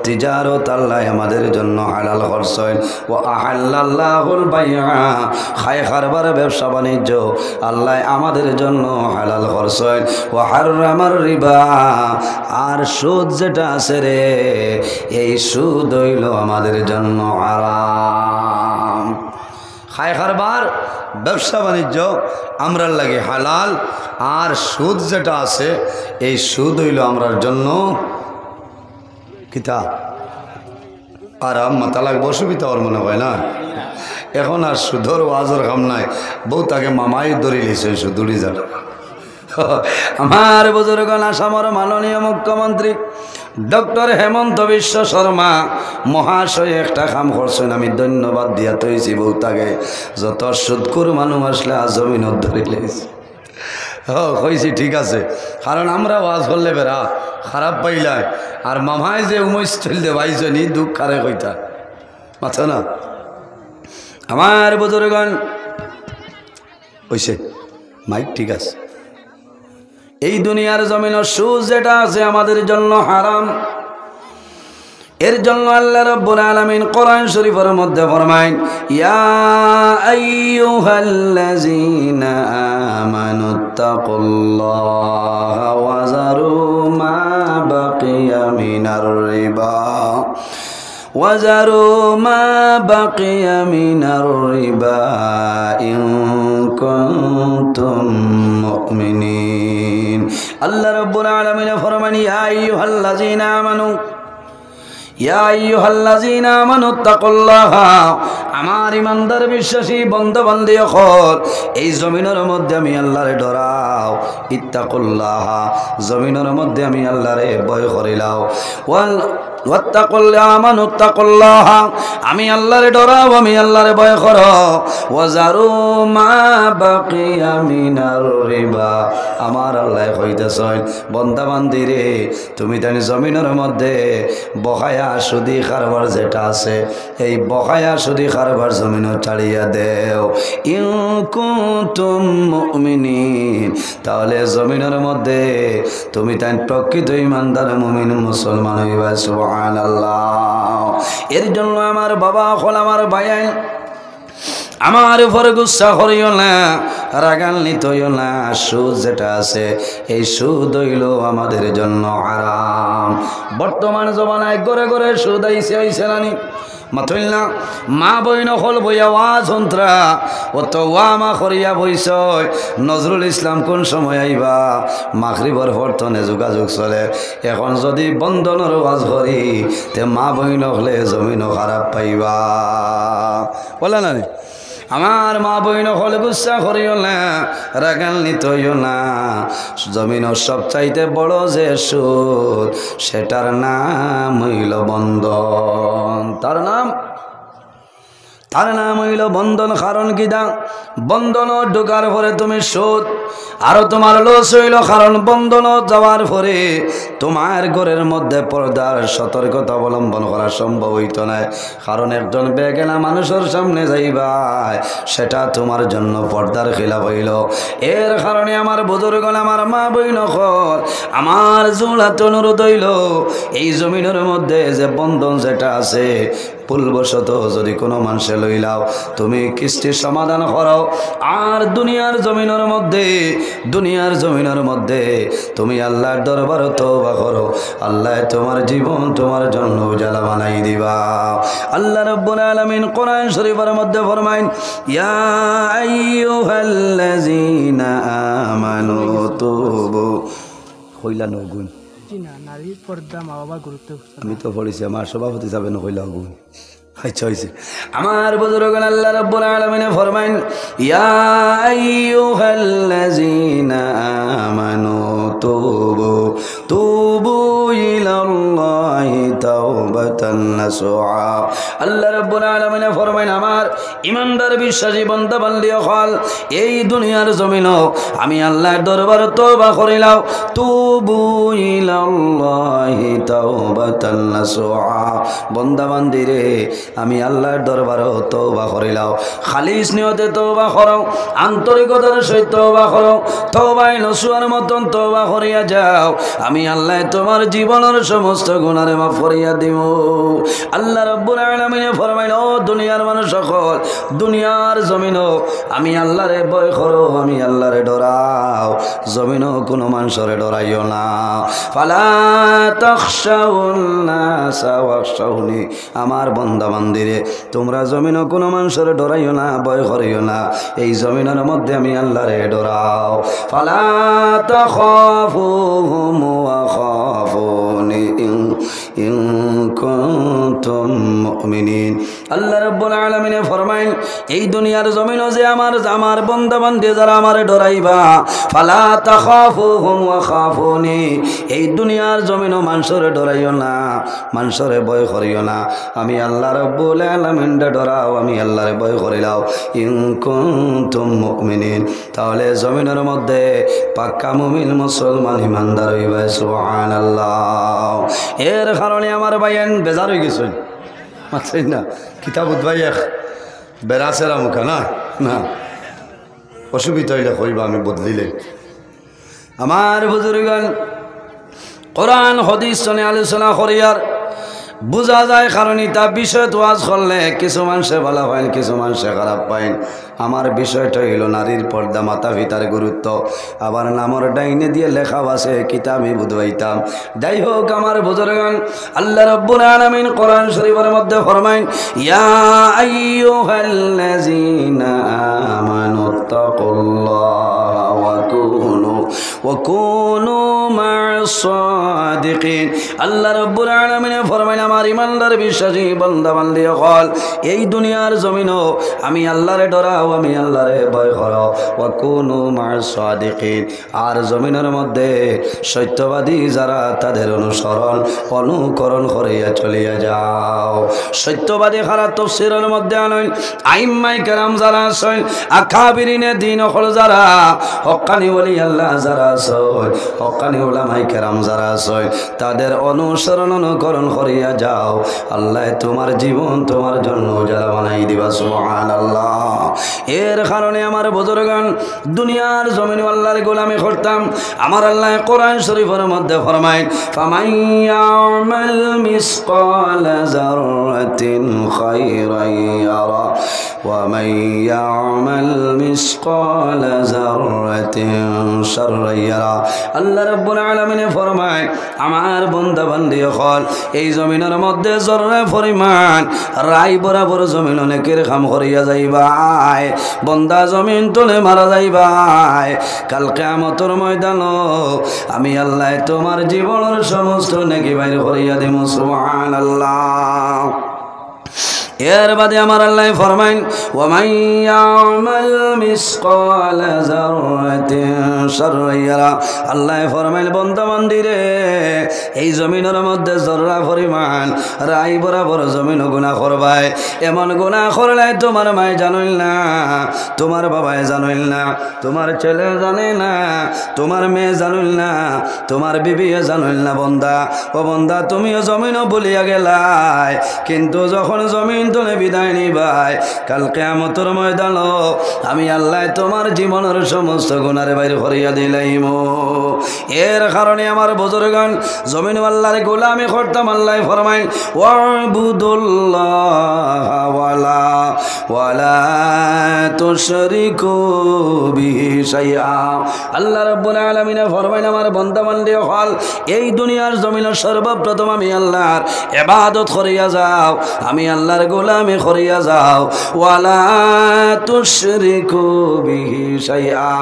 A: তিজারত আল্লাহ আমাদের জন্য হালাল করছেন ওয়া আহাল্লাল্লাহুল বাইআ খায় কারবার ব্যবসা বাণিজ্য আল্লাহ আমাদের জন্য হালাল করছেন ওয়া হারামার রিবা আর সুদ যেটা আছে রে এই সুদ হইল আমাদের জন্য হারাম খায় কারবার ব্যবসা বাণিজ্য আমরার লাগে হালাল আর সুদ যেটা আছে এই সুদ হইল আমরার জন্য কিতা আরাম মাথা লাগবে অসুবিধা ওর মনে হয় না এখন আর সুদর ওয়াজর কাম নাই বউ তাকে মামাই ধরে লিছে সুদুরি যান আমার বুজুর্গণ আসামের মাননীয় মুখ্যমন্ত্রী ডক্টর হেমন্ত বিশ্ব শর্মা মহাশয় একটা কাম করছেন আমি ধন্যবাদ দিয়া তৈছি বউতাকে যত সুদকুর মানুষ আসলে জমিনত ধরে লেগেছি কইছি ঠিক আছে কারণ আমরা ওয়াজ করলে বেড়া খারাপ পাইলাই আর মামায় যে উমৈশ চলতে ভাইজনি দুঃখ খারে কইতা মাথা না আমার বুজুর্গণ কইছে মাইক ঠিক আছে এই দুনিয়ার জমিন সুদ যেটা আছে আমাদের জন্য হারাম এর জন্য আল্লাহ রাব্বুল আলামিন কোরআন শরীফের মধ্যে ফরমায় ইয়া আইয়ুহাল্লাযীনা আমানুত্তাকুল্লাহা ওয়া যারু মা বাকিয়া মিনার রিবা وَذَرُوا مَا بَقِيَ مِنَ الرِّبَا إِن كُنتُم مُّؤْمِنِينَ আল্লাহ রাব্বুল আলামিন ফরমান ইয়া আইয়ুহাল্লাযীনা আমানু ইয়া আইয়ুহাল্লাযীনা আমানুত্তাকুল্লাহ, আমার ইমানদার বিশ্বাসী বান্দা বান্দি হল এই জমিনের মধ্যে আমি আল্লাহরে ডরাও। ইত্তাকুল্লাহ, জমিনের মধ্যে আমি আল্লাহরে ভয় করিলাও। ওয়াত্তাকুল্লাহ আমানুত্তাকুল্লাহ, আমি আল্লাহরে ডরাও, আমি আল্লাহরে ভয় করো। ওয়াজারু মা বাকিয়া মিনার রিবা, আমার আল্লাহ কইতেছেন বান্দা বান্দি রে, তুমি জানি জমিনের মধ্যে বকায়া সুদি কারবার যেটা আছে, এই বকায়া সুদি কারবার জমিন ছাড়িয়া দেও। ইন কুনতুম মুমিনিন, তাহলে জমিনের মধ্যে তুমি তাই প্রকৃত ইমানদার মুমিন মুসলমান হইবা। সুবহানাল্লাহ। এর জন্য আমার বাবা হল, আমার ভাইয়াই, আমার উপরে গুসা করিও না, রাগান্বিত হইও না। সুদ যেটা আছে এই সুদ হইল আমাদের জন্য হারাম। বর্তমান জমানায় ঘরে ঘরে সুদ আইছে নানি মাথইল না। মা বইন হল বইয়া ওয়া যন্ত্রা অত ওয়া মা করিয়া বইস। নজরুল ইসলাম কোন সময় আইবা? মাগরিবর হরতনে যোগাযোগ চলে। এখন যদি বন্ধনের ওয়াজ করি তে মা বইন হলে জমিনও খারাপ পাইবা, বলে না? আমার মা বইন হলে গুসা করিও না, রাগান্বিত হইও না। জমিনের সবচাইতে বড় যে সুদ সেটার নাম হইল বন্ধন। তার নাম হইল বন্ধন। কারণ কি দা? বন্ধন ঢোকার পরে তুমি সুদ, আরো তোমার লস হইল। কারণ বন্ধন যাওয়ার পরে তোমার ঘরের মধ্যে পর্দার সতর্কতা অবলম্বন করা সম্ভব হইত না। কারণ একজন বেগেনা মানুষের সামনে যাইবা সেটা তোমার জন্য পর্দার খিলাফ হইল। এর কারণে আমার বুজুর্গ, আমার মা বইন হল, আমার জোড়াতে অনুরোধ হইল এই জমিনের মধ্যে যে বন্ধন যেটা আছে ভুলবশত যদি কোনো মানুষে লইলাও তুমি কিস্তির সমাধান করো। আর দুনিয়ার জমিনের মধ্যে তুমি আল্লাহর দরবারে তওবা করো। আল্লাহ তোমার জীবন তোমার জন্য উজালা বানাই দিবা। আল্লাহ রাব্বুল আলামিন কোরআন শরীফের মধ্যে ফরমাইন, ইয়া আইয়ুহাল্লাযীনা আমানু তুবু। কইলা নগুন
B: নারীর পর্দা মা বাবার গুরুত্ব
A: আমি তো পড়েছি, আমার সভাপতি যাবে না কইলা গুণ। আচ্ছা হইছে। আমার বুজুর্গ আল্লাহ রাব্বুল আলামিন ফরমাইন, ইয়া আইয়ুহাল্লাযীনা আমানু তুবু ইলাল্লাহি তাওবাতান নাসুআ। আল্লাহ রাব্বুল আলামিন ফরমাইন, আমার ইমানদার বিশ্বাসী বান্দা বান্দি হল এই দুনিয়ার জমিনও আমি আল্লাহর দরবারে তওবা করিলাম। তুবু ইলাল্লাহি তাওবাতান নাসুআ, বান্দা বান্দি রে আমি আল্লাহর দরবারে তওবা করিলাম। খালিস নিয়তে তওবা করো, আন্তরিকতার সহিত তওবা করো। তওবায়ে নসুয়ার মতন তওবা করিয়া যাও, আমি আল্লাহ তোমার জীবনের সমস্ত গুনাহ মাফ করিয়া দিব। আল্লাহ রাব্বুল আলামিন ফরমাইল, ও দুনিয়ার মানুষ সকল, দুনিয়ার জমিনও আমি আল্লাহরে ভয় করো, আমি আল্লাহরে ডরাও। জমিনও কোনো মানুষরে ডরাইও না। ফালা তাখশাউন নাসা ওয়াখশাউনি, আমার বান্দা বান্দিরে তোমরা জমিনও কোনো মানুষের ডরাইও না, ভয় করিও না। এই জমিনের মধ্যে আমি আল্লাহরে ডরাও। ফালা তাখাফুহুম ওয়া খাফুনি ইন কুনতুম মুমিনিন। আল্লাহ রাব্বুল আলামিন ফরমাইন, এই দুনিয়ার জমিনও যে আমার বান্দা বান্দি যারা আমারে ডরাইবা, ফালা তাখাফুহুম ওয়া খাফুনি, এই দুনিয়ার জমিনও মানুষরে ডরাইও না, মানুষরে ভয় করিও না। আমি আল্লাহ রাব্বুল আলামিন ডরাও, আমি আল্লাহরে ভয় করিলাও। ইন কুনতুম মুমিনিন, তাহলে জমিনের মধ্যে পাক্কা মুমিন মুসলমান ইমানদার হইবা। সুবহানাল্লাহ। এর কারণে আমার ভাইয়েন বেজার হয়ে গেছেন, মাত্রই না কিতাবত ভাই এক বেড়াছেরা মুখা না না অসুবিধা হইলে কইবা, আমি বদলিলে। আমার বুজুর্গণ কোরআন হাদিস শুনে আলোচনা করিয়ার বোঝা যায়, কারণ এটা বিষয় ওয়াজ করলে কিছু মানুষে ভালো পাইন, কিছু মানুষে খারাপ পাইন। আমার বিষয়টা হইল নারীর পর্দা, মাতা পিতার গুরুত্ব। আবার নামর ডাইনে দিয়ে লেখাও আছে, কিতাবে বুঝাইতাম। যাই হোক আমার বুজুর্গান, আল্লাহ রাব্বুল আলামিন কোরআন শরীফের মধ্যে ফরমাইন, ইয়া আইয়ুহাল্লাযীনা আমানুত্তাকুল্লাহা ওয়াকুনু মা'আস সাদিকিন। আল্লাহ রাব্বুল আলামিন ফরমায় আমার ইমানদার বিশ্বাসী বান্দা বান্দি হল এই দুনিয়ার জমিনও আমি আল্লাহরে ডরাও, আমি আল্লাহরে ভয় করো। ওয়াকুনু মা'আস সাদিকিন। আর জমিনের মধ্যে সত্যবাদী যারা তাদের অনুকরণ করিয়া চলিয়া যাও। সত্যবাদী খারাপ তাফসীরের মধ্যে আনেন আইম্মায়ে কেরাম যারা আছেন, আকাবিরিনে দ্বীন হল যারা, হক্কানি ওলি আল্লাহ যারা আছেন, হক্কানি উলামায়ে কেরাম যারা আছেন, তাদের অনুকরণ করিয়া যাও। আল্লাহ তোমার জীবন তোমার জন্য যারা বানাই দিবা। সুবহানাল্লাহ। এর কারণে আমার বুজুর্গান দুনিয়ার জমিনে আল্লাহর গোলামি করতাম। আমার আল্লাহ কোরআন শরীফের মধ্যে ফরমায় ফামান ইয়ামাল মিসকালা যাররাতিন খায়রান ইয়ারা ওয়া মান ইয়ামাল মিসকালা যাররাতিন শাররান ইয়ারা। আল্লাহ রাব্বুল আলামিন ফরমায় আমার বান্দা বান্দি হল এই জমিনের মধ্যে জররা পরিমাণ রাই বরাবর জমিন অনেকের কাম করিয়া যাইবাই, বন্দা জমিন তলে মারা যাইবাই। কাল কিয়ামতের ময়দানও আমি আল্লাহ তোমার জীবনের সমস্ত নেকি বাইর করিয়া দেব। সুবহানাল্লাহ। এর বাদে আমার আল্লাহ ফরমাইন ওয়া মান ইয়ামাল মিসকালা যাররাতিন শাররান ইয়ারা। আল্লাহ ফরমাইন বান্দা বান্দিরে এই জমিনের মধ্যে জররা পরিমাণ রাই বরাবর জমিন গুনাহ করবাই। এমন গুনাহ করলে তোমার মায় জানইল না, তোমার বাবায় জানইল না, তোমার ছেলে জানে না, তোমার মেয়ে জানইল না, তোমার বিবিয়ে জানইল না। বন্দা ও বন্দা তুমিও জমিনও বলিয়া গেলাই, কিন্তু যখন জমিন তলে বিদায় নিবাই কাল কিয়ামতের ময়দান আমি আল্লাহ তোমার জীবনের সমস্ত গুনাহ বাইর করিয়া দিলাইম। এর কারণে আমার বুজুর্গান জমিন আল্লাহর গোলামি করতাম। আল্লাহ ফরমায় ওয়াবুদুল্লাহ ওয়ালা তুশরিকু বিহি শাইআ। আল্লাহ রাব্বুল আলামিন ফরমায় আমার বান্দা বান্দি হল এই দুনিয়ার জমিনের সর্বপ্রথম আমি আল্লাহর ইবাদত করিয়া যাও, আমি আল্লাহর গোলামি করিয়া যাও। ওয়ালা তুশরিকু বিহি শাইআ।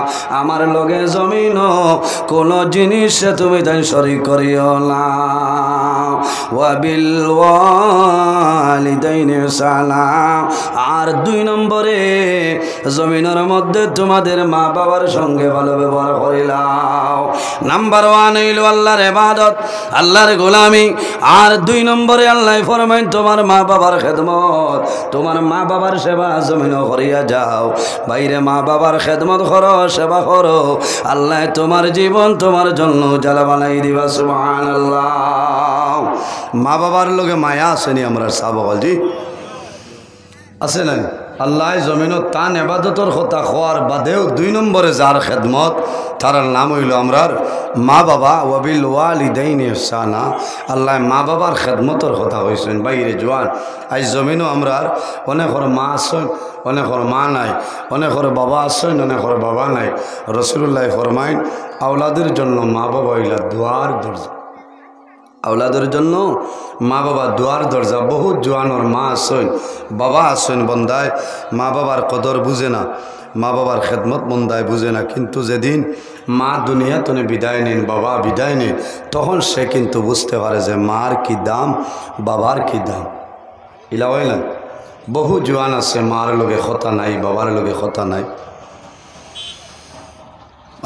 A: আমার লগে জমিনও কোন জিনিস তুমি তাই শরীক করিও না। ওয়া বিল ওয়ালিদাইনি ইহসানা। আর 2 নম্বরে জমিনের মধ্যে তোমাদের মা বাবার সঙ্গে ভালো ব্যবহার করিলাও। নাম্বার 1 হইল আল্লাহর ইবাদত, আল্লাহর গোলামি। আর 2 নম্বরে আল্লাহ ফরমায় তোমার মা বাবার খেদমত, তোমার মা বাবার সেবা জমিন করিয়া যাও। বাইরে মা বাবার খেদমত করো, সেবা করো, আল্লাহ তোমার জীবন তোমার জন্য জ্বালা বানাই দিবা। সুবহানাল্লাহ। মা বাবার লগে মায়া আসেনি আমরা সাবজি আছে না? আল্লাহ জমিনত তান ইবাদতর কথা খোয়ার বাদেও 2 নম্বরে যার খেদমত তার নাম হইল আমরার মা বাবা। ওয়াবিল ওয়ালিদাইনি ইহসানা। আল্লাহ মা বাবার খেদমতর কথা কইছেন। বাইরে জোয়ান আজ জমিনও আমরার অনেকর মা আছেন, অনেকর মা নাই, অনেকর বাবা আছেন, অনেকর বাবা নাই। রাসূলুল্লাহ ফরমাইন আওলাদের জন্য মা বাবা হইলা দুয়ার দরজা। আওলাদের জন্য মা বাবা দুয়ার দরজা। বহুত জোয়ানোর মা আসেন, বাবা আসেন, বন্দায় মা বাবার কদর বুঝে না, মা বাবার খেদমত বন্দায় বুঝে না। কিন্তু যেদিন মা দুনিয়া তনে বিদায় নেন, বাবা বিদায় নেন, তখন সে কিন্তু বুঝতে পারে যে মার কি দাম, বাবার কি দাম। ইলা হয় না? বহু জোয়ান আছে মার লগে কথা নাই, বাবার লগে কথা নাই।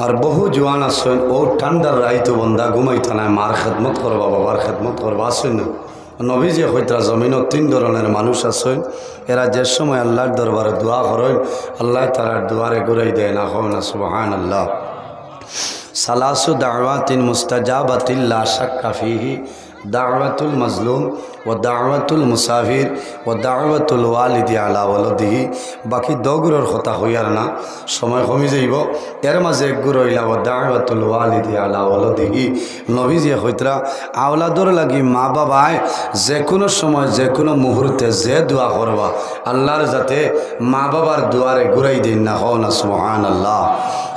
A: আর বহু জোয়ান আসেন ও ঠান্ডার রাইতো বন্দা ঘুমাইতা নাই, মার খেদমত করবা, বাবার খেদমত করবা। আসেন না নবীজি হইতা জমিনত 3 ধরনের মানুষ আছেন। এরা যে সময় আল্লাহর দরবারে দোয়া করেন আল্লাহ তারার দুয়ারে ঘুরাই দেয় না। হও না সুবহানাল্লাহ। সালাসু দাওয়াতিন মুস্তাজাবাতিন লা শাক্কা ফিহি দাওয়াতুল মাজলুম ও দাওয়াতুল মুসাফির ও দাওয়াতুল ওয়ালিদি আলা ওয়ালাদিহি। বাকি 2 গুরুর কথা হইয়ার না, সময় কমি যাইব। এর মাঝে 1 গুরু হইলা ও দাওয়াতুল ওয়ালিদি আলা ওয়ালাদিহি। নবীজি হইতরা আওলাদর লাগি মা বাবায় যে কোনো সময় যে কোনো মুহূর্তে যে দোয়া করবা আল্লাহর যাতে মা বাবার দুয়ারে ঘুরাই দিন না। হও না সুবহানাল্লাহ।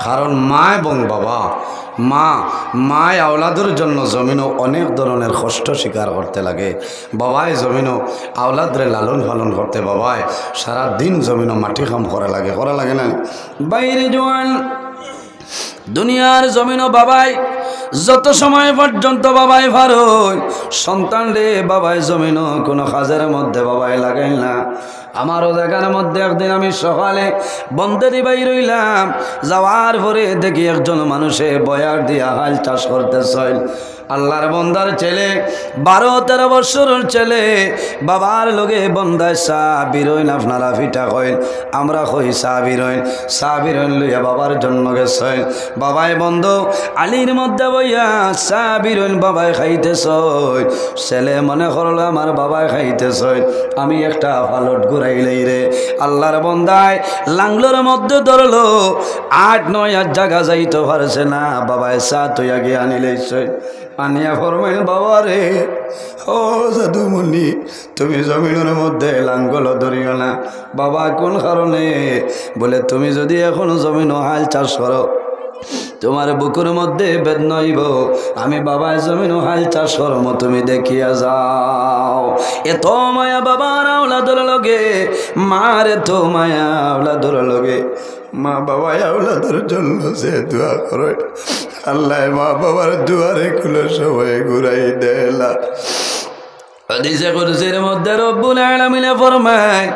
A: কারণ মা এবং বাবা মায় আওলাদের জন্য জমিনও অনেক ধরনের কষ্ট স্বীকার করতে লাগে। বাবায় জমিনও আওলাদরে লালন পালন করতে বাবায় সারা দিন জমিনও মাটি কাম করা লাগে না? বাইরে জোয়ান দুনিয়ার জমিনও বাবাই যত সময় পর্যন্ত বাবাই ভারই সন্তান রে বাবাই জমিনও কোনো কাজের মধ্যে বাবাই লাগাই না। আমারও দেখার মধ্যে একদিন আমি সকালে বন্ধে দিবাই রইলাম, যাওয়ার পরে দেখি একজন মানুষে বয়ার দিয়া হাল চাষ করতেছিল। আল্লাহর বন্দার ছেলে 12-13 বছরের ছেলে বাবার লগে বন্দায় সাবিরইন, আপনারা ফিটা কইন আমরা কই সাবিরইন লইয়া বাবার জন্য গেছেন। বাবাই বন্ধ আলির মধ্যে বইয়া সাবিরইন বাবাই খাইতেছ, ছেলে মনে করলো আমার বাবাই খাইতেছ, আমি একটা ফালট ঘুরাইলেই রে। আল্লাহর বন্দায় লাংলোর মধ্যে ধরলো 8-9 জায়গা যাইতে পারছে না, বাবাই চা তৈয়া গিয়ে আনিলেছে। আনিয়া ফরমাইল বাবা রে, ও জাদুমণি তুমি জমিনের মধ্যে লাঙ্গল ধরিও না। বাবা কোন কারণে? বলে তুমি যদি এখন জমিন হাল চাষ করো তোমার বুকুর মধ্যে বেদনা হইব, আমি বাবা জমিন হাল চাষ করম তুমি দেখিয়া যাও। এত মায়া বাবার আওলাদর লগে, মার এত মায়া আওলাদর লগে। মা বাবা আওলাদর জন্য যে দোয়া করে আল্লাহ মা বাবার দুয়ারে খুলে সবাই ঘুরাই দেলা। হাদিসে কুদসির মধ্যে রব্বুল আলামিন ফরমায়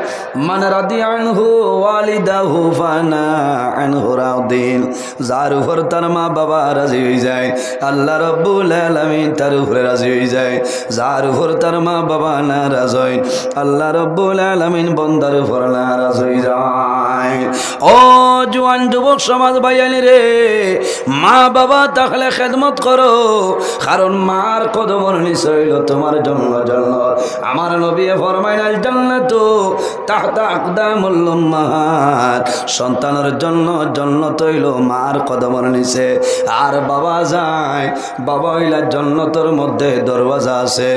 A: মান রাদিয়া আনহু ওয়ালিদাহু ফানা আনহু রাদিন, যার উপর তার মা বাবা রাজি হয়ে যায় আল্লাহ রব্বুল আলামিন তার উপরে রাজি হয়ে যায়। যার উপর তার মা বাবা নারাজ হয় আল্লাহ রব্বুল আলামিন বান্দার উপর নারাজ হয়ে যায়। ও জওয়ান যুবক সমাজ ভাইয়ানি রে, মা বাবা থাকলে খেদমত করো, কারণ মার কদমের নিচে হইল তোমার জন্য। আমার নবী ফরমাইল জান্নাতু তাহতা আকদামুল উম্মাহাত, সন্তানের জন্য জান্নাত হইল মার কদমের নিচে। আর বাবা যায়, বাবা হইলা জান্নাতের মধ্যে দরওয়াজা আছে,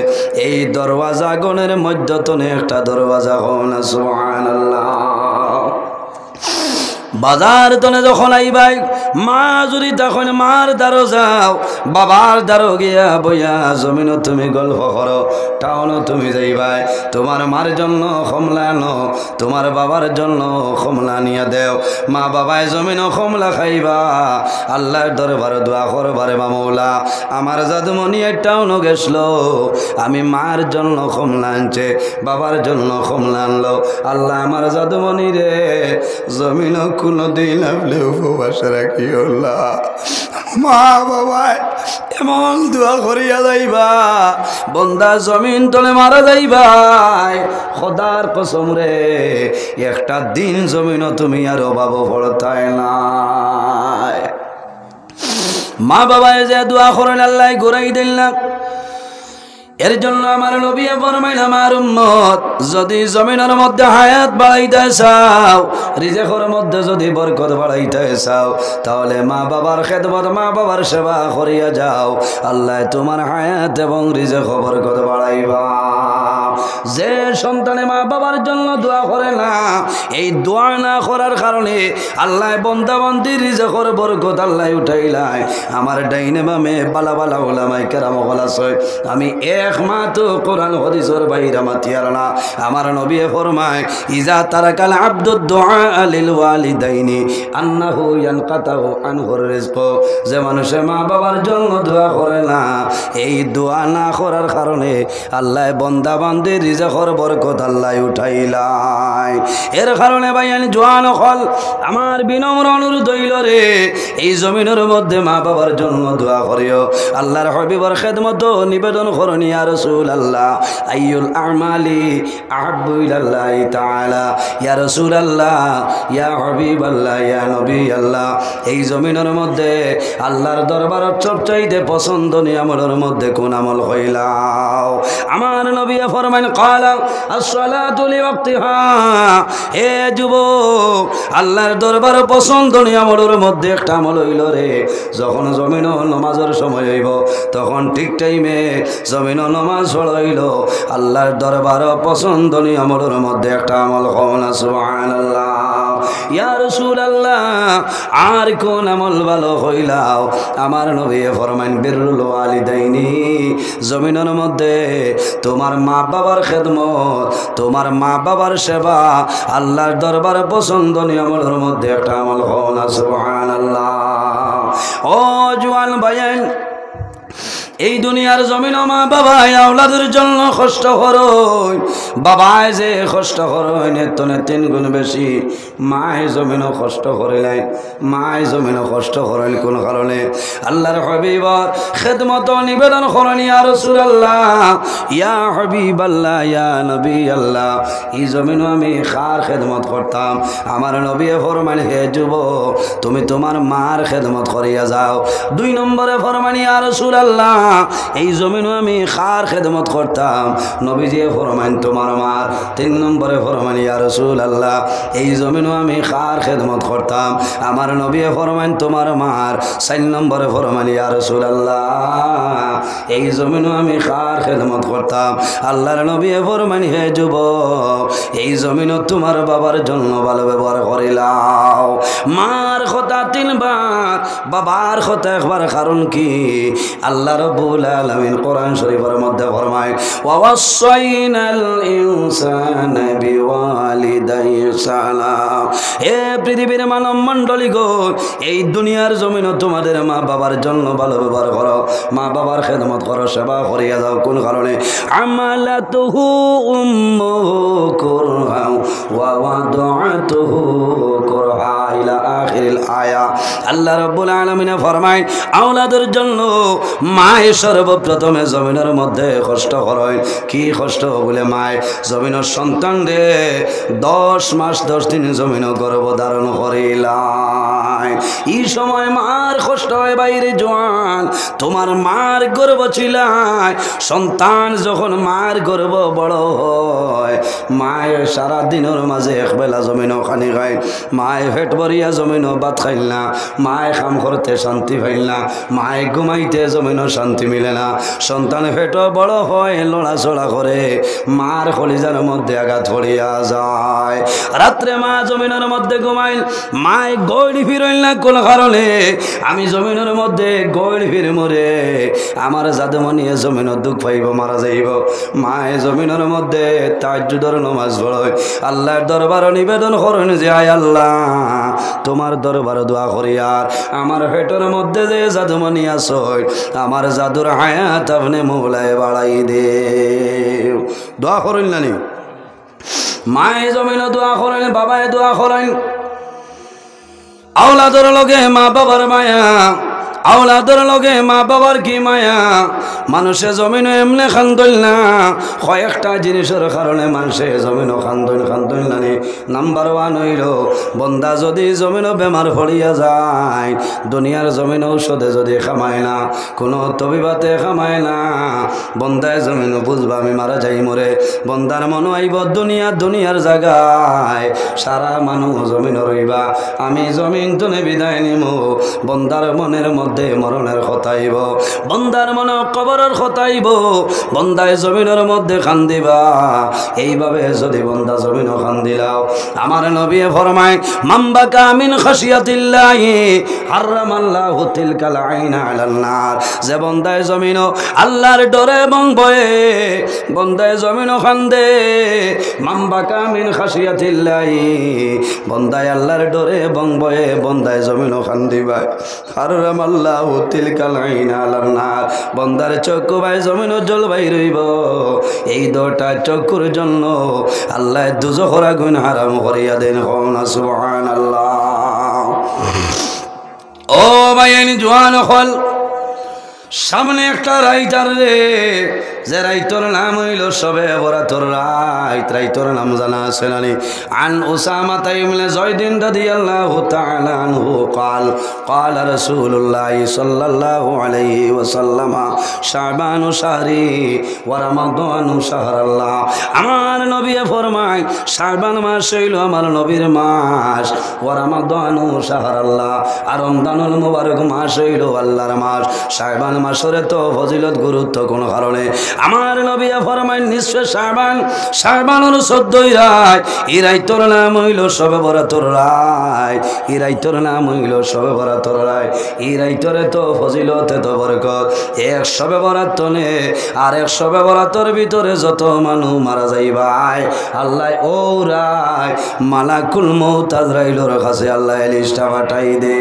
A: এই দরওয়াজা গণের মধ্যতনে একটা দরওয়াজা হন সুবহানাল্লাহ। বাজার তনে যখন আইবাই মা যদি তখন মার দ্বারো যাও, বাবার দ্বারো গিয়া বইয়া জমিন তুমি গল্প করো, টাউনও তুমি যাইবাই তোমার মার জন্য কমলা আনো, তোমার বাবার জন্য কমলা নিয়ে দেও। মা বাবায় জমিন কমলা খাইবা, আল্লাহর দরবারে দোয়া করবারে বা মৌলা আমার জাদুমণি টাউনও গেছিল, আমি মার জন্য কমলা আনছে, বাবার জন্য কমলা আনলো। আল্লাহ আমার জাদুমণি রে জমিন কোনদিন আপনি উপবাস রাখি আল্লাহ। মা বাবায় এমন দোয়া করিয়া যাইবা বন্দা জমিন তলে মারা যাইবাই, খোদার কসম রে একটা দিন জমিন তুমি আর অভাব পড়তাই না। মা বাবায় যে দোয়া করেন আল্লাহ ঘুরাই দিল না। এর জন্য আমার নবী ফরমাইল আমার উম্মত যদি জমিনের মধ্যে হায়াত বাড়াইতে চাও, রিজেকের মধ্যে যদি বরকত বাড়াইতে চাও, তাহলে মা বাবার খেদমত মা বাবার সেবা করিয়া যাও, আল্লাহ তোমার হায়াত এবং রিজেক বরকত বাড়াইবা। যে সন্তানে মা বাবার জন্য দোয়া করে না, এই দোয়া না করার কারণে আল্লাহ বন্দা বান্দির রিজেকের বরকত আল্লাহ উঠাইলাই। আমার ডাইনে বামে বালা বালা ওলামায়ে কেরাম আছে, আমি একমাত্র কোরআন হাদিসের বাইরে মাতিয়ার না। আমার নবী ফরমায় ইজা তারাকাল আব্দুদ দুআ লিল ওয়ালিদাইনি আন্নাহু ইয়ানকাতাউ আনহুর রিজক, যে মানুষে মা বাবার জন্য দোয়া করে না, এই দোয়া না করার কারণে আল্লাহ বন্দা বান্দির রিজকের বরকত আল্লাহ উঠাইলাই। এর কারণে ভাইয়ান জওয়ান হল আমার বিনম্র অনুরোধ হইল রে, এই জমিনের মধ্যে মা বাবার জন্য দোয়া করিও, আল্লাহর হাবিবের খেদমত নিবেদন করনি। ইয়া রাসূলুল্লাহ আইয়ুল আমালি আহাব্বু ইলাল্লাহি তাআলা, ইয়া রাসূলুল্লাহ ইয়া হাবিবাল্লাহ ইয়া নবী আল্লাহ, এই জমিনের মধ্যে আল্লাহর দরবারের সবচাইতে পছন্দনীয় আমলের মধ্যে কোন আমল হইলাও? আমার নবী ফরমান ক্বালা আস-সালাতু লিওয়াক্তিহা, হে যুবক আল্লাহর দরবারে পছন্দনীয় আমলের মধ্যে একটা আমল হইল রে, যখন জমিন নামাজের সময় হইব তখন ঠিক টাইমে জমিন নামাজ পড়াইল, আল্লাহর দরবারে পছন্দনীয় আমলের মধ্যে একটা আমল হন সুবহানাল্লাহ। ইয়া রাসূলুল্লাহ আর কোন আমল ভালো হইলাও? আমার নবী ফরমান বিররুল ওয়ালিদাইনি, জমিনের মধ্যে তোমার মা বাবার খেদমত, তোমার মা বাবার সেবা আল্লাহর দরবারে পছন্দনীয় আমলের মধ্যে একটা আমল হন সুবহানাল্লাহ। ও জওয়ান ভাইয়েন, এই দুনিয়ার জমিন মা বাবা আওলাদের জন্য কষ্ট করয়, বাবায় যে কষ্ট করয় নেতনে 3 গুণ বেশি মায় জমিনও কষ্ট করিলেন। মায় জমিনও কষ্ট করেন কোন কারণে? আল্লাহর হাবিবর খেদমত নিবেদন করেন, ইয়া রাসূলুল্লাহ, ইয়া হাবিবাল্লাহ, ইয়া নবী আল্লাহ, এই জমিনও আমি কার খেদমত করতাম? আমার নবী ফরমান, হে যুবক, তুমি তোমার মার খেদমত করিয়া যাও। 2 নম্বরে ফরমান, ইয়া রাসূলুল্লাহ, এই জমিনও আমি কার খেদমত করতাম? নবীজি ফরমান, তোমার মার। 3 নম্বরে ফরমান, ইয়া রাসূলুল্লাহ, এই জমিনও আমি কার খেদমত করতাম? আমার নবী ফরমান, তোমার মার। 4 নম্বরে ফরমান, ইয়া রাসূলুল্লাহ, এই জমিনও আমি কার খেদমত করতাম? আল্লাহর নবী ফরমান, হে যুবক, এই জমিনও তোমার বাবার জন্য ভালো ব্যবহার করিলাও। মার কথা 3 বার, বাবার কথা 1 বার। কারণ কি? আল্লাহ রাব্বুল আলামিন কোরআন শরীফের মধ্যে ফরমায়, ওয়াসাইনাল ইনসানা বিওয়ালিদাইহি সালাম। হে পৃথিবীর মানব মণ্ডলী গো, এই দুনিয়ার জমিনও তোমাদের মা বাবার জন্য ভালো ব্যবহার করো, মা বাবার খেদমত করো, সেবা করিয়া যাও। কোন কারণে? আমালাতুহু উম্মুহু কুরহা ওয়া ওয়াদাতুহু কুরহা ইলা আখিরিল আয়া। আল্লাহ রাব্বুল আলামিন ফরমায়, আওলাদের জন্য মায়ে সর্বপ্রথমে জমিনের মধ্যে কষ্ট করেন। কি কষ্ট? বলে মায় জমিনের সন্তান রে 10 মাস 10 দিন জমিন গর্ভধারণ করিলাই। এই সময় মার কষ্ট হয় বাইরে জোয়ান, তোমার মার গর্ভ ছিলাই। সন্তান যখন মার গর্ভ বড় হয়, মায়ের সারা দিনের মাঝে একবেলা জমিনও খানি খায়। মায়ে পেট ভরিয়া জমিনও ভাত খাইল না, মায়ে কাম করতে শান্তি পাইল না, মায়ে ঘুমাইতে জমিনও শান্তি মিলে না। সন্তান পেটও বড় হয়, লড়াচড়া করে, মার কলিজার মধ্যে আঘাত পড়িয়া যায়। রাত্রে মা জমিনের মধ্যে ঘুমাইল, মায় গড়ি ফিরইল না কোন কারণে? আমি জমিনের মধ্যে গড়ি ফিরে মরে আমার জাদুমনিয়ে জমিনের দুঃখ পাইব, মারা যাইব। মায় জমিনের মধ্যে তাহাজ্জুদের নামাজ পড়ে আল্লাহর দরবারে নিবেদন করেন যে, আয় আল্লাহ, তোমার দরবারে দোয়া করি, আর আমার পেটের মধ্যে যে জাদুমনি আছে, আমার জাদুর হায়াত আপনি মৌলায় বাড়াই দে। দোয়া করেন না নি? মায়ে জমিনে দোয়া করেন, বাবায় দোয়া করেন। আওলাদের লগে মা বাবার মায়া, আওলাদের লগে মা বাবার কি মায়া। মানুষে জমিনও এমনি খান্দইল না, কয়েকটা জিনিসের কারণে মানুষে জমিনও খান্দইল না। নাম্বার 1 হইল, বন্দা যদি জমিনও বেমার পড়িয়া যায়, দুনিয়ার জমিন ঔষধে যদি খামায় না, কোনো তবিবাতে খামায় না, বন্দায় জমিনও বুঝবা আমি মারা যাই মরে। বন্দার মনে আইব দুনিয়ার জায়গায় সারা মানুষ জমিন রইবা, আমি জমিন তুলে বিদায় নিব। বন্দার মনের মধ্যে মরণের কথা আইব, বন্দার মনে কবরের কথা আইব, বন্দায় জমিনের মধ্যে কান্দিবা। এইভাবে যদি বন্দা জমিনও কান্দিলাও, আমার নবী ফরমায়, মাম্বাকা মিন খাশিয়াতিল্লাহি হারামাল্লাহু তিলকাল আইনা আলান নার। যে বন্দায় জমিনও আল্লাহর ডরে এবং ভয়ে বন্দায় জমিনও কান্দে, মাম্বাকা মিন খাশিয়াতিল্লাহি, বন্দায় আল্লাহর ডরে এবং ভয়ে বন্দায় জমিনও কান্দিবা। হারামাল্লাহু তিলকাল আইনা আলান নার, বন্দার চক্ষু ভাই জমিনও জল ভাই রইব। এই 2টা চক্ষুর জন্য আল্লাহ দুজখের আগুন হারাম করিয়া দেন। সুবহানাল্লাহ। ও ভাইয়ানি জওয়ান হল, সামনে একটা রাইটার রে, যে রাইতর নাম হইল সবে বরাতর রাইত। রাইতর নাম জানা আছে নানি? আন উসামা ইবনে যায়দিন রাদিয়াল্লাহু তাআলা আনহু قال قال رسول الله صلى الله عليه وسلم শাবান শাহরি ওয়া রমাদান শাহরাল্লাহ। আমার নবী ফরমায়, শাবান মাস হইল আমার নবীর মাস, ওয়া রমাদান শাহরাল্লাহ, আর রমজানুল মুবারক মাস হইল আল্লাহর মাস। শাবান মাসের তো ফজিলত গুরুত্ব কোন কারণে? আমার নবী ফরমায়, নিশ্চয় শাবানের 14 রাত, এই রাইতর নাম হইল শবে বরাতর রাত। এই রাইতর নাম হইল শবে বরাতর রাত। এই রাইতরে তো ফজিলত, এত বরকত। এক শবে বরাত নে আর এক শবে বরাতর ভিতরে যত মানুষ মারা যাইবাই, আল্লাহ ও রায় মালাকুল মউত আজরাইলের কাছে আল্লাহ লিস্টটা পাঠাই দে।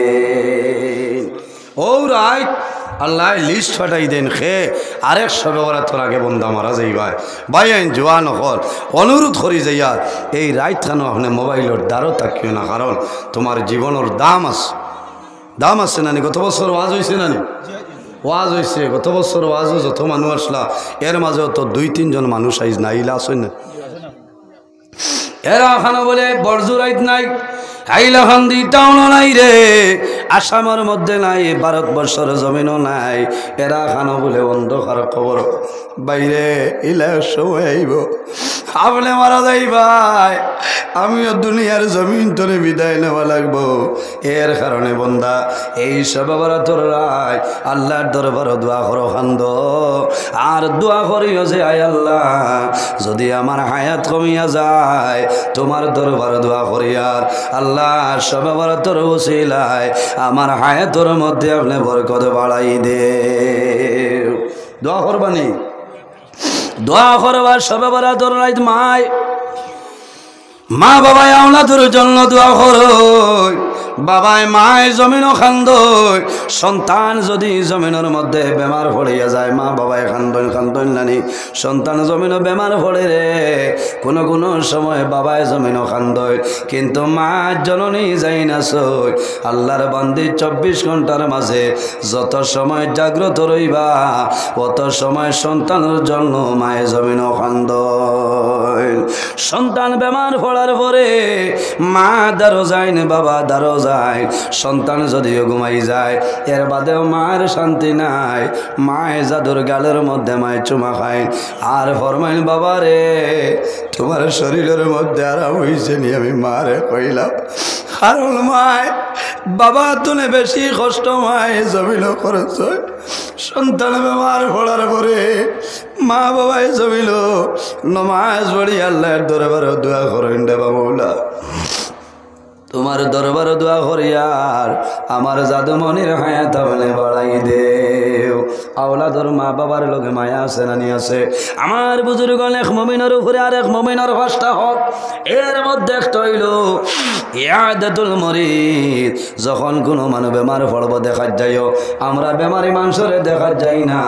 A: ও রাইট আল্লাহ লিস্ট ফাটাই দেন খে আরেক সবে ওরা তোর আগে বন্ধা মারা যাই ভাই আইন জোয়া নকল অনুরোধ করি যাইয়ার এই রাইত খানো আপনি মোবাইলের দ্বারও তাকিও না, কারণ তোমার জীবনের দাম আছে নানি। গত বছর ওয়াজ হয়েছে নানি, ওয়াজ হয়েছে গত বছর ওয়াজও যত মানুষ আসলা এর মাঝেও তো 2-3 জন মানুষ আইজ না ইলা আসেন না। এরা খানো বলে বরজুরাইত নাই, হাইলাকান্দি টাউনও নাই রে, আসামের মধ্যে নাই, ভারতবর্ষের জমিনও নাই। এরা খানো বলে অন্ধকার খবর বাইরে ইলা সময় আইব আপনি মারা যাই ভাই, আমিও দুনিয়ার জমিন তোরে বিদায় নেওয়া লাগবো। এর কারণে বন্দা এই সব তোর রায় আল্লাহর দরবার দোয়া করো খান্দ, আর দোয়া করিও যে আয় আল্লাহ যদি আমার হায়াত কমিয়া যায় তোমার দরবার দোয়া করি, আর আল্লাহ সব তোর উসিলায় আমার হায়াতের মধ্যে আপনি বরকত বাড়াই দে। দোয়া করবানি, দোয়া করবার সবে তোর রাইত মা বাবাই আওলাদের জন্য দোয়া করো। বাবায় মায় জমিনও খান্দই, সন্তান যদি জমিনের মধ্যে বেমার পড়িয়া যায় মা বাবায় খান্দন নানি, সন্তান জমিনও বেমার পড়ে রে। কোনো কোনো সময় বাবায় জমিনও খান্দই, কিন্তু মা জননী যাই না সই। আল্লাহর বান্দি 24 ঘন্টার মাঝে যত সময় জাগ্রত রইবা অত সময় সন্তানের জন্য মায়ে জমিনও খান্দই। সন্তান বেমার পড়ার পরে মা দারো যায় না, বাবা দারো যায়, সন্তান যদিও ঘুমাই যায় এর বাদেও মায়ের শান্তি নাই। মায়ে জাদুর গালের মধ্যে মায়ে চুমা খায় আর ফরমাইন বাবা রে তোমার শরীরের মধ্যে আরাম হয়েছে নি, আমি মারে কইলাম কারণ মায় বাবা তুলে বেশি কষ্ট মায়ে জমিল করেছ। সন্তান বেমার পড়ার পরে মা বাবাই জমিল নমাজ পড়ি আল্লাহর দরবারে দোয়া করেন দেবা মৌলা তোমার দরবার দোয়া করিয়ার আমার জাদুমনির হায়াত আপনি বাড়াই দেও। আওলাদর মা বাবার লগে মায়া আছে নানি আছে। আমার বুজুর্গ এক মুমিনের উপরে আর এক মুমিনের ফাঁসটা হক, এর মধ্যে একটা হইল ইয়াদাতুল মরিদ। যখন কোনো মানুষ বেমার পড়ব দেখা যাইও, আমরা বেমারি মানুষরে দেখা যাই না,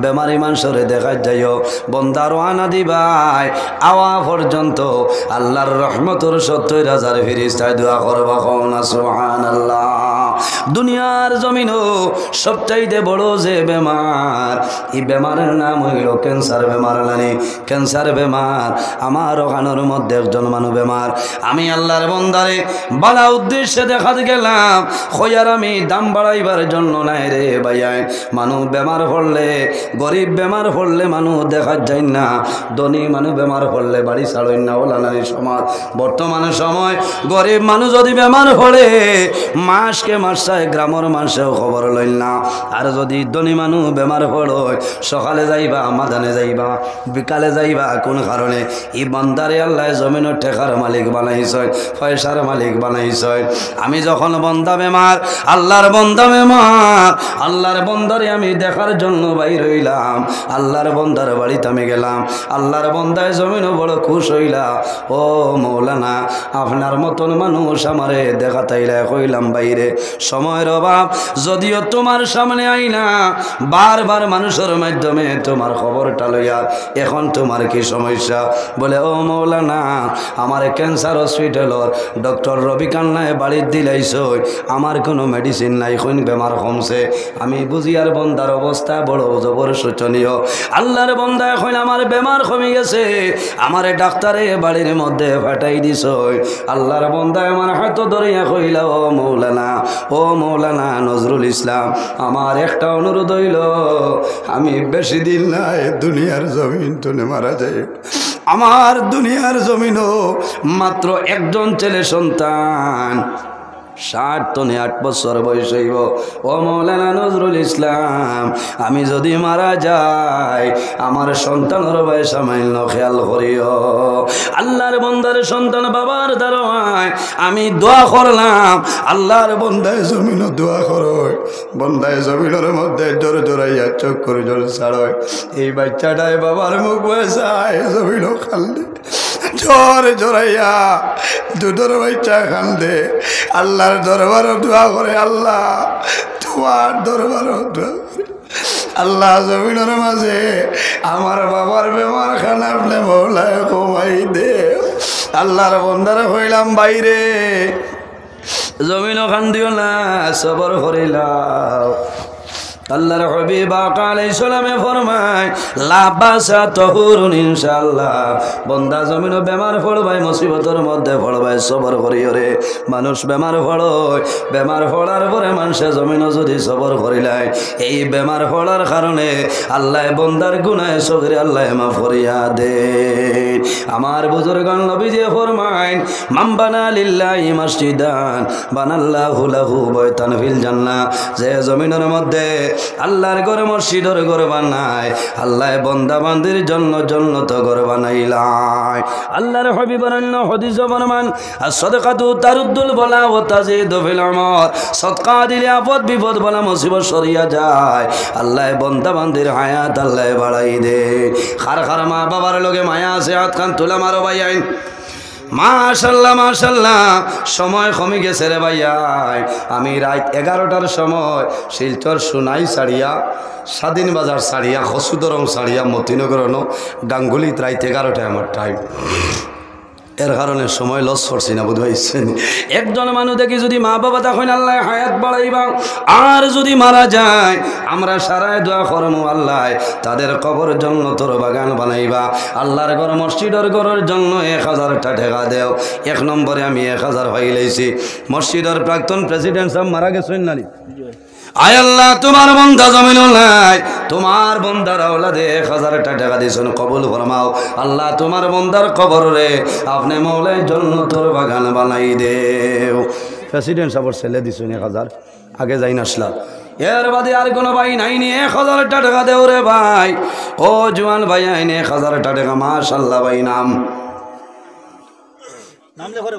A: বেমারি মানুষরে দেখা যাইও বন্দার আনা দিবাই আওয়া পর্যন্ত আল্লাহর রহমতের 70,000 ফেরেশতায় দোয়া করবা কওনা সুবহানাল্লাহ। দুনিয়ার জমিনও সবচাইতে বড় যে বেমার, এই বেমারের নাম হইল ক্যান্সার বেমার নানি। ক্যান্সার বেমার আমার ওখানোর মধ্যে একজন মানুষ বেমার। আমি আল্লাহর বন্দারে বালা উদ্দেশ্যে দেখাতে গেলাম, খয়ার আমি দাম বাড়াইবার জন্য নাই রে ভাইয়াই। মানুষ বেমার পড়লে, গরিব বেমার পড়লে মানুষ দেখা যায় না, ধনী মানুষ বেমার পড়লে বাড়ি ছাড়েন না। ওলা নানি সমাজ বর্তমানে সময় গরিব মানুষ যদি বেমার পড়ে মাসকে মাস চায় গ্রামের মানুষেও খবর লইল না। আর যদি ধনী মানুষ বেমার পড়ো সকালে যাইবা মাদানে যাইবা বিকালে যাইবা, কোন কারণে এই বান্দারে আল্লাহ জমিনের ঠেকার মালিক বানাইছে, পয়সার মালিক বানাইছে। আমি যখন বন্দা বেমার, আল্লাহর বন্দা বেমার, আল্লাহর বন্দারে আমি দেখার জন্য বাইর হইলাম। আল্লাহর বন্দার বাড়িতে আমি গেলাম, আল্লাহর বন্দায় জমিনও বড় খুশ হইলা। ও মৌলানা আপনার মতন মানুষ আমারে দেখা তাইলা কইলাম বাইরে সময়ের অভাব, যদিও তোমার সামনে আইনা বারবার মানুষের মাধ্যমে তোমার খবরটা লইয়া এখন তোমার কি সমস্যা? বলে ও মৌলানা আমার ক্যান্সার হসপিটালর ডক্টর রবি কান্নায় বাড়ির দিলাইছ, আমার কোনো মেডিসিন নাই, কোন বেমার কমছে। আমি বুঝি আর বন্দার অবস্থা বড় জবর শোচনীয়। আল্লাহর বন্দা এখন আমার বেমার কমে গেছে, আমার ডাক্তারে বাড়ির মধ্যে ফাটাই দিছ। আল্লাহর বন্দা আমার হাত ধরিয়া কইলা ও মৌলানা, ও মৌলানা নজরুল ইসলাম আমার একটা অনুরোধ হইল, আমি বেশি দিন নাই দুনিয়ার জমিন তুলে মারা যায়। আমার দুনিয়ার জমিনও মাত্র একজন ছেলে সন্তান, 60-8 বছর বয়স হইব। ও মৌলানা নজরুল ইসলাম আমি যদি মারা যাই আমার সন্তানের বয়স সামান্য খেয়াল করিও। আল্লাহর বন্দার সন্তান বাবার দারোয়ায় আমি দোয়া করলাম, আল্লাহর বন্দায় জমিনও দোয়া করো, বন্দায় জমিনের মধ্যে জোরে জোরাইয়া চোখ করে জোর ছাড়য়। এই বাচ্চাটায় বাবার মুখ বয়সায় জমিনও খালদে জোরে জোরাইয়া দুধের বাচ্চা খান্দে। আল্লাহর দরবারে দোয়া করে, আল্লাহ তোমার দরবার আল্লাহ জমিনের মাঝে আমার বাবার বেমার খানা আপনি মৌলায় কমাই দে। আল্লাহর বন্দারে হইলাম বাইরে জমিন খান দিও না সবর করিলাম। আল্লাহর হাবিব আকা আলাইহিস সালামে ফরমায় লা বাসা তাহুরুন ইনশাআল্লাহ। বন্দা জমিন বেমার পড়বাই মুসিবতের মধ্যে পড়বাই সবর করিও রে। মানুষ বেমার পড়য়, বেমার পড়ার পরে মানুষে জমিন যদি সবর করিলাই এই বেমার পড়ার কারণে আল্লাহ বন্দার গুনাহ সগরে আল্লাহ মাফ করিয়া দে। আমার বুজুর্গান নবীজি ফরমায় মান বানা লিল্লাহি মসজিদান বানাল্লাহু লাহু বাইতান ফিল জান্নাহ। যে জমিনের মধ্যে আল্লাহর ঘর মসজিদের ঘর বানায় আল্লাহ বান্দা বান্দির জন্য জান্নাত ঘর বানাইলায়। আল্লাহর হাবিবের হাদিস ফরমান as-সাদাকাতু তারুদ্দুল বালা ওয়া তাজিদু ফিল উমর। সদকা দিলে আপদ বিপদ বালা মুসিবত সরিয়া যায়। আল্লাহ বান্দা বান্দির হায়াত আল্লাহ বাড়াই দে। খার খার মা বাবার লগে মায়া আছে হাত খান তুলা মারো ভাই আইন। মাশাল্লাহ মাশাল্লাহ সময় কমে গেছে রে ভাইয়াই। আমি রাত 11টার সময় শিলচর সোনাই ছাড়িয়া স্বাধীন বাজার ছাড়িয়া খসুদরম ছাড়িয়া মতিনগর গাঙ্গুলিত রাত 11টায় আমার টাইম। এর কারণে সময় লস করছি না বোধ হয়েছেন। একজন মানুষ দেখি যদি মা বাবা তখন আল্লাহ হায়াত বাড়াইবা আর যদি মারা যায় আমরা সারায় দোয়া করমু আল্লাহ তাদের কবর জন্য তোর বাগান বানাইবা। আল্লাহর ঘর মসজিদের ঘরের জন্য 1000টা টাকা দেও। 1 নম্বরে আমি 1000 পাইলেছি। মসজিদের প্রাক্তন প্রেসিডেন্ট সাহেব মারা গেছেন না আয় আল্লাহ তোমার বন্দা জমিন নাই তোমার বন্দার আওলাদে 1000টা টাকা দিয়েছেন কবুল ফরমাও। আল্লাহ তোমার বন্দার কবর রে আপনি মৌলায় জন্য তোর বাগান বানাই দেও। প্রেসিডেন্ট সাহেবের ছেলে দিছেন 1000 আগে যাই না আসলা। এর বাদে আর কোনো ভাই নাই নি 1000টা টাকা দেও রে ভাই। ও জওয়ান ভাই আইনে 1000টা টাকা মাশাআল্লাহ ভাই নাম লেখো রে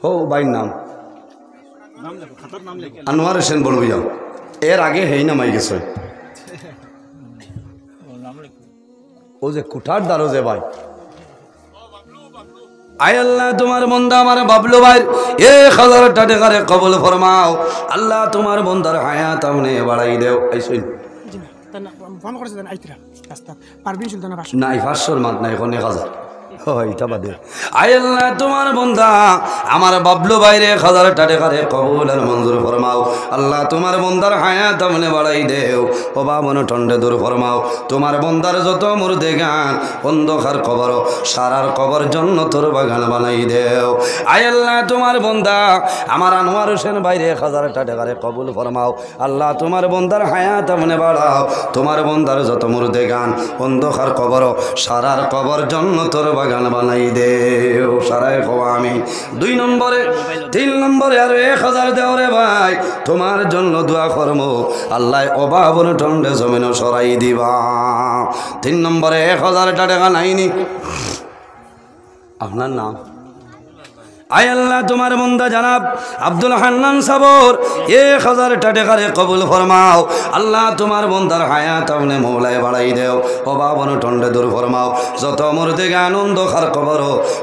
A: ও ভাই নাম লেখো খাতার নাম লেখো আনোয়ার হোসেন বলবি যাও। এর আগে হেই নামাই গেছে ও যে কুঠার দারো যে ভাই। আয় আল্লাহ তোমার বন্দা আমার বাবলু ভাই 1000টা টাকারে কবুল ফরমাও। আল্লাহ তোমার বন্দার হায়াত আপনি বাড়াই দেও। আইসই
B: ফোন করেছে দেন আইতরা রাস্তা পারবিন সুলতানা বাসা
A: নাই 500 মাত নাই এখন 1000 এটা বাদে। আয় আল্লাহ তোমার বন্দা আমার বাবলু বাইরে 1000টা টাকারে কবুল আর মঞ্জুর ফরমাও। আল্লাহ তোমার বন্দার হায়াত আমনে বাড়াই দেও। ও বাবন টন্ডে দূর ফরমাও। তোমার বন্দার যত মুর্দে গান অন্ধকার কবর সারার কবর জন্য তোর বাগান বানাই দেও। আয় আল্লাহ তোমার বন্দা আমার আনোয়ার হোসেন বাইরে 1000টা টাকারে কবুল ফরমাও। আল্লাহ তোমার বন্দার হায়াত আমনে বাড়াও। তোমার বন্দার যত মুর্দে গান অন্ধকার কবর সারার কবর জন্য তোর বাগান বানাই দেও। সারাই খাওয়া আমি 2 নম্বরে 3 নম্বরে আর 1000 দেও রে ভাই। তোমার জন্য দোয়া করমু আল্লাহ অভাবন টন্ডে জমিন সরাই দিবা। 3 নম্বরে 1000টা টাকা নাইনি। আপনার নাম আয় আল্লাহ তোমার বন্দা জানাব আব্দুল হান্নান সাবর 1000টা টাকারে কবুল ফরমাও। আল্লাহ তোমার বন্দার হায়াত আপনি মৌলায় বাড়াই দেও। অভাবন টন্ডে দূর ফরমাও। যত মুর্দে আনন্দ খার কবর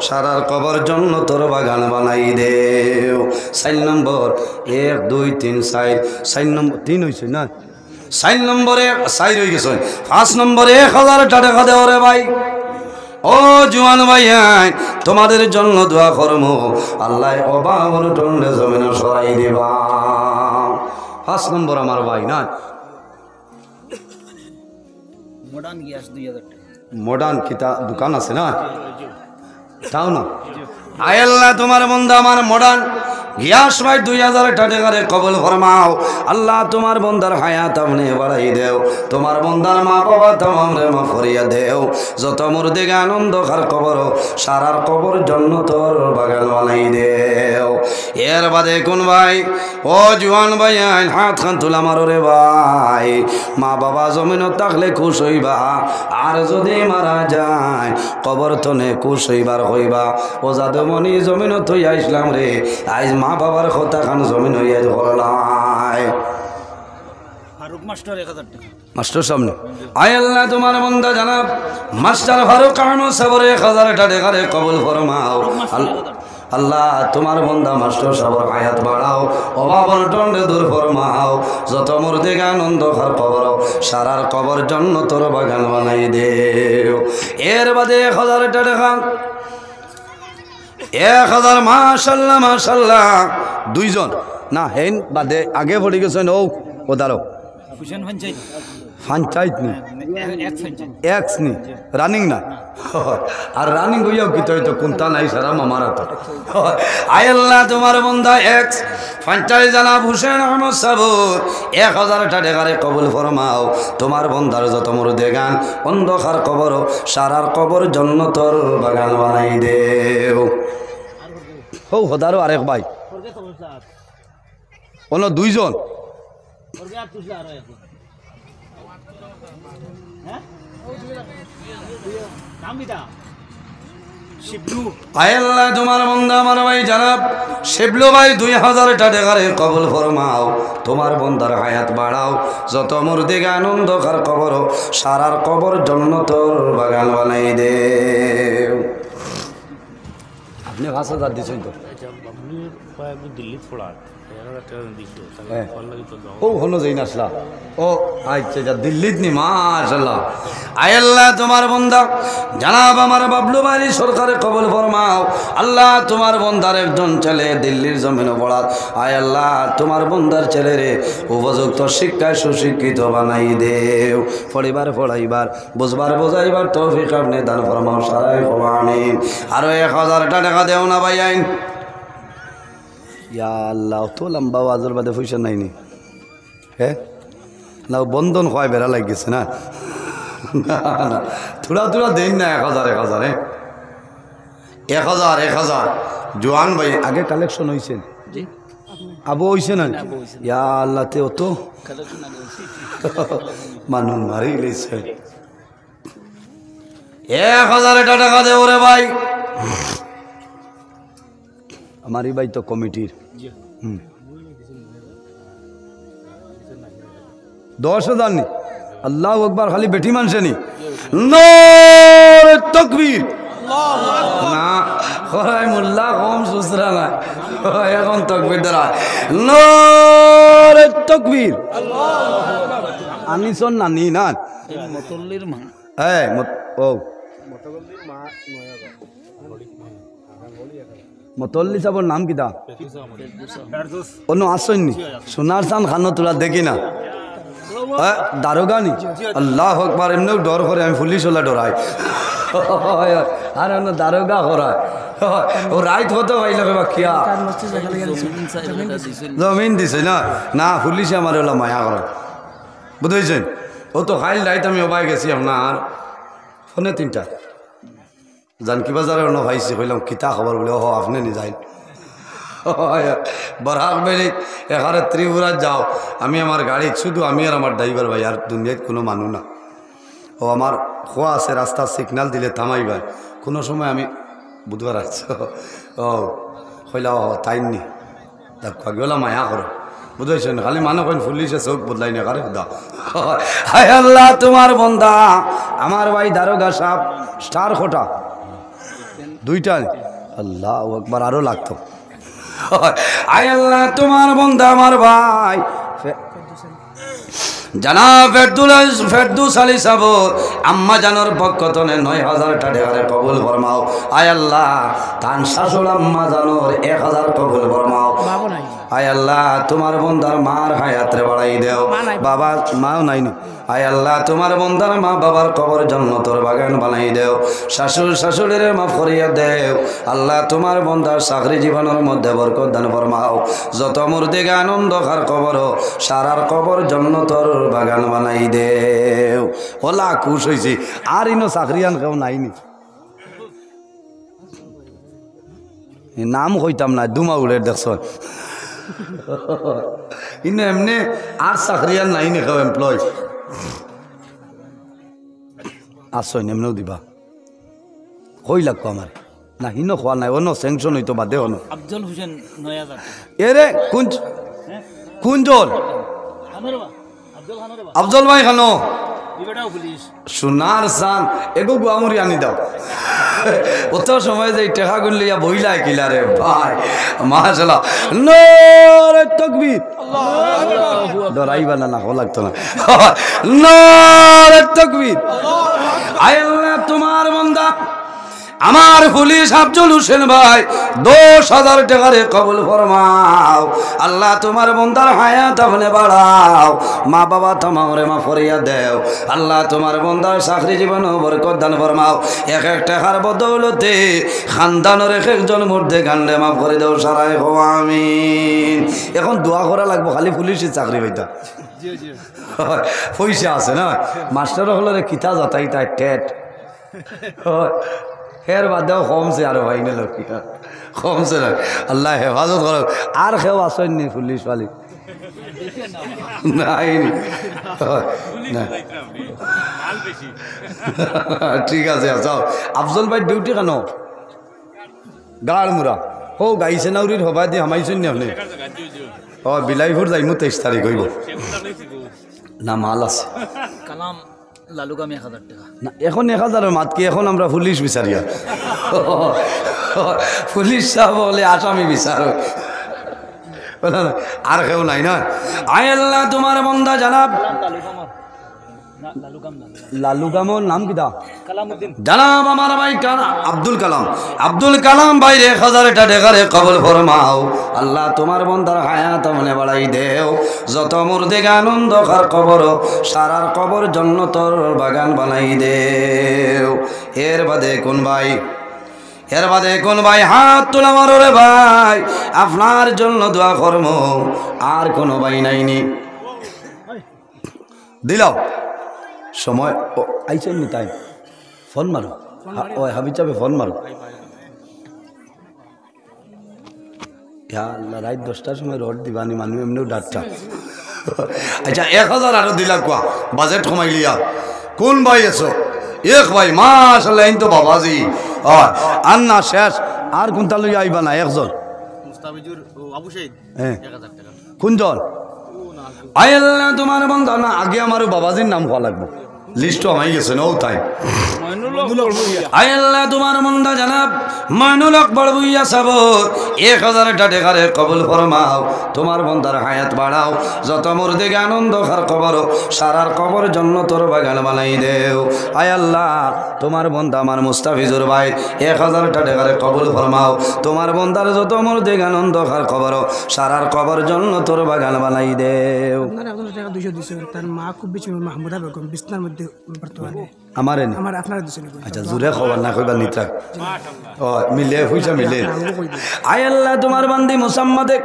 A: সারার কবর জন্য তোর বাগান বানাই দেও। 4 নম্বর 1 2 3 4 4 নম্বর 3 হয়েছে না 4 নম্বরে 4 হয়ে গেছে। 5 নম্বরে 1000টা টাকা দেও রে ভাই। ও জওয়ান ভাইয়াই তোমাদের জন্য দোয়া করমু আল্লাহ অভাবন টন্ডে জমিন সরাই দিবা। 5 নম্বর আমার ভাই না মডার্ন গ্যাস 2000 টাকা মডার্ন কিতা দোকান আছে না তাও না। আয় আল্লাহ তোমার বন্দা আমার মডার্ন গ্যাস ভাই 2000টা টাকারে কবুল ফরমাও। আল্লাহ তোমার বন্দার হায়াত আপনি বাড়াই দেও। তোমার বন্দার মা বাবা তামামরে মাফ করিয়া দেও। যত মুর্দে আনন্দ খার কবর সারার কবর জন্য তোর বাগান বানাই দেও। এর বাদে কোন ভাই ও জওয়ান ভাই হাত খান তুলা মারো রে ভাই। মা বাবা জমিন থাকলে খুশ হইবা আর যদি মারা যায় কবর তনে খুশ হইবার হইবা। ও যাদমণি জমিন থই আইসলাম রে আজ মা বাবার কথা খান জমিন হইয়া ধরলাই। মাস্টার সামনে আয় আল্লাহ তোমার বন্দা জানাব মাস্টার ফারুক আহমদ সাবর 1000টা টাকারে কবুল ফরমাও। আল্লাহ তোমার বন্দা মাস্টার সাবর হায়াত বাড়াও, অভাব অনটনে দূর ফরমাও, যত মুর্দিকে আনন্দ খার কবর সারার কবর জন্য তোর বাগান বানাই দেও। এর বাদে 1000 টাকা 1000 মাশাল্লাহ মাশাল্লাহ। দুইজন না হেন বাদে আগে পড়ে গেছেন ও দাঁড়ো পঞ্চায়েত নি এক্স নি রানিং না আর রানিং হইয়াও কি তো কোনটা নাই সারা মামারা তো। আয় আল্লাহ তোমার বন্দা এক্স পঞ্চায়েত জানাব হুসেন আহমদ সাবুর 1000 টাকারে কবুল ফরমাও। তোমার বন্দার যত মুর্দে গান অন্ধকার কবর সারার কবর জন্নতর বাগান বানাই দেও। হো হদারো আরেক ভাই অন্য দুইজন আল্লাহ তোমার বন্দা আমার ভাই জানাব শিবলু ভাই 2000 টাকারে কবুল ফরমাও। তোমার বন্দার হায়াত বাড়াও, যত মুর্দিকে আনন্দকার কবর সারার কবর জন্নতর বাগান বানাই দেও। আপনি 5000 দিছেন তো
C: দিল্লি পড়া
A: ও হলো যাই নাসলা ও আচ্ছা যা দিল্লিত নি মাশাআল্লাহ। আয় আল্লাহ তোমার বন্দা জানাব আমার বাবলু বাড়ি সরকারে কবুল ফরমাও। আল্লাহ তোমার বন্দার একজন ছেলে দিল্লির জমিনে পড়া, আয় আল্লাহ তোমার বন্দার ছেলেরে উপযুক্ত শিক্ষায় সুশিক্ষিত বানাই দেও। পড়িবার পড়াইবার বুঝবার বোঝাইবার তৌফিক আপনি দান ফরমাও সারাই আমিন। আরো 1000 টাকা দেও না ভাই আইন। ইয়া আল্লাহ তো লম্বা ওয়াজের বাদে পয়সা নাইনি হ্যাঁ না বন্ধন হয় বেড়া লাগিয়েছে না থোড়া থোড়া দেন না 1000 হ্যাঁ 1000 জোয়ান ভাই আগে কালেকশন হয়েছেন আবু হয়েছে না ইয়া আল্লাহ তে তো মানুষ মারি লেছে 1000 টাকা দে ওরে ভাই। हमारी भाई तो कमिटीर 10,000 नहीं अल्लाह अकबर खाली बेटी मानसे नहीं नारे तकबीर ना खराय मुल्ला कौम सुसरा ना এখন তকবীর দ্বারা নারে তকবীর আনিসন নানি না
C: মতল্লির মা
A: হ্যাঁ ও মতল্লি সাবর নাম কিতা অন্য আসেননি সোনার চান খানো তোরা দেখি না দারোগা নি আল্লাহ আকবার এমনি ডর করে আমি পুলিশ হলে ডরাই আর অন্য দারোগা করায় ও রাইত হতে পাইল কিয়া জমিন দিছে না না পুলিশে আমার ওলা মায়া করে বুঝেছেন। ও তো খাইল রাইত আমি ওবাই গেছি আপনার ফোনে 3টা জানকি বাজারে অন্য ভাইছি কইলাম কিতা খবর বলে ও আপনি নি যাই বরাক বেড়ি এখানে ত্রিপুরা যাও আমি আমার গাড়ি শুধু আমি আর আমার ড্রাইভার ভাই আর দুনিয়ায় কোনো মানুষ না। ও আমার খোয়া আছে রাস্তা সিগনাল দিলে থামাই ভাই কোনো সময় আমি বুধবার আসছ ও কইলা ও তাইনি গেলা মায়া করো বুঝেছেন খালি মানুষ কইন পুলিশে চোখ বদলাই না কারে খুদা হায় আল্লাহ তোমার বন্দা আমার ভাই দারোগা সাহেব স্টার খোটা 2টা আল্লাহ একবার আরো লাগতো। আয় আল্লাহ তোমার বন্দা আমার ভাই জানাব ফেরদৌস আলী সাবর আম্মা জানোর পক্ষ তনে 9000 টাকারে কবুল ফরমাও। আয় আল্লাহ তান শাশুড় আম্মা জানোর 1000 কবুল ফরমাও। আয় আল্লাহ তোমার বন্দার মার হায়াতরে বাড়াই দেও বাবা মাও নাইনি। আয় আল্লাহ তোমার বন্দার মা বাবার কবর জান্নাতের বাগান বানাই দেও শাশুড় শাশুড়ির মাফ করিয়া দেও। আল্লাহ তোমার বন্দার চাকরি জীবনের মধ্যে বরকত দান ফরমাও। যত মুর্দিকে আনন্দকার কবর সারার কবর জান্নাতের বাগান বানাই দেও। ওলা খুশ হইছি আর ইনো চাকরিয়ান কেউ নাইনি নাম কইতাম না দুমা উড়ে দেখছ ইনো এমনি আর চাকরিয়ান নাইনি কেউ এমপ্লয় আসো এমনিও দিবা কই লাগবো আমার না হিনো খোয়া নাই অন্য স্যাংশন হইতো বাদে হনো
C: আফজল হোসেন 9000
A: এরে কোন জল আফজল ভাই খানো
C: এবারটাও পুলিশ
A: সোনার চান এগো গুয়ামুরি আনি দাও অত সময় যে টেকা গুনলে বইলা কিলা রে ভাই মাশাআল্লাহ নারে তাকবীর ডরাইবা না না লাগতো না নারে তাকবীর আয় আল্লাহ তোমার বান্দা আমার পুলিশ আফজল হোসেন ভাই 10,000 টাকারে কবুল ফরমাও আল্লাহ তোমার বন্দার হায়াত আপনি বাড়াও মা বাবা তোমারে মা ফরিয়া দেও আল্লাহ তোমার বন্দার চাকরি জীবন বরকত দান ফরমাও এক এক টাকার বদৌলতে খানদানের এক একজন মধ্যে গান্ডে মাফ করে দেও সারাই হো আমিন এখন দোয়া করা লাগবো খালি পুলিশের চাকরি পাইতা পয়সা আছে না মাস্টার হলে কিতা যাতাইতা টেট হের বাদেও কমছে আরো ভাই না লোক কমছে না আল্লাহ হেফাজত করো আর কেউ আসেননি পুলিশ পালি নাই না ঠিক আছে যাও আফজল ভাই ডিউটি কেন গাড় মুরা হো গাইছে নাউরির হবা দিয়ে হামাইছেন নি আপনি ও বিলাইপুর যাইমু 23 তারিখ হইব না মাল আছে
C: কালাম লালুগাম 1000 টাকা
A: না এখন 1000 মাত কি এখন আমরা পুলিশ বিচারিয়া পুলিশ সাহেব বলে আসামি বিচার আর কেউ নাই না আয় আল্লাহ তোমার বন্দা জানাব লালুগামর নাম কিটা জানাব আমার ভাই আব্দুল কালাম ভাই 1000 টাকারে কবুল ফরমাও আল্লাহ তোমার বন্দার হায়াত মনে বাড়াই দেও যত মুর্দে আনন্দ খার কবর সারার কবর জান্নাতের বাগান বানাই দেও এর বাদে কোন ভাই হাত তোলা মারো রে ভাই আপনার জন্য দোয়া করবো আর কোনো ভাই নাইনি দিলাও সময় ও আইছেন নি তাই ফোন মারো ও হাবি চাবে ফোন মারো আল্লাহ রাত 10টার সময় রড দিবানি মানুষ এমনিও ডাক্তার আচ্ছা 1000 আরো দিলা কোয়া বাজেট কমাইলিয়া কোন ভাই এসো এক ভাই মাশাআল্লাহ ইন তো বাবাজি আন্না শেষ আর কোনটা লইয়া আইবা না একজন
C: মুস্তাফিজুর আবু শহীদ
A: হ্যাঁ
C: 1000 টাকা
A: কোনজন আয় আল্লাহ তোমার বন্ধা না আগে আমার বাবাজির নাম হওয়া লাগবে লিস্ট আমাই গেছে নো তাই আয় আল্লাহ তোমার বন্ধা জানাব মাইনুল আকবর বুইয়া সাবর 1000 টাকারে কবুল ফরমাও তোমার বন্দার হায়াত বাড়াও যত মুর্দে আনন্দ খার কবর সারার কবর জান্নাতের বাগান বানাই দেও আয় আল্লাহ তোমার বন্ধা আমার মুস্তাফিজুর ভাই 1000 টাকারে কবুল ফরমাও তোমার বন্দার যত মুর্দে আনন্দ খার কবর সারার কবর জান্নাতের বাগান বানাই দেও
B: আপনারা 1000 টাকা 200 দিছেন তার মা খুব বেশি মাহমুদা বেগম বিছনার মধ্যে বর্তমানে
A: আমারে
B: আমার আপনারা দিছেন
A: আচ্ছা জোরে খবর না কইবা নিত্রা ও মিলে পয়সা মিলে আয় আল্লাহ তোমার বান্দি মুসাম্মাদে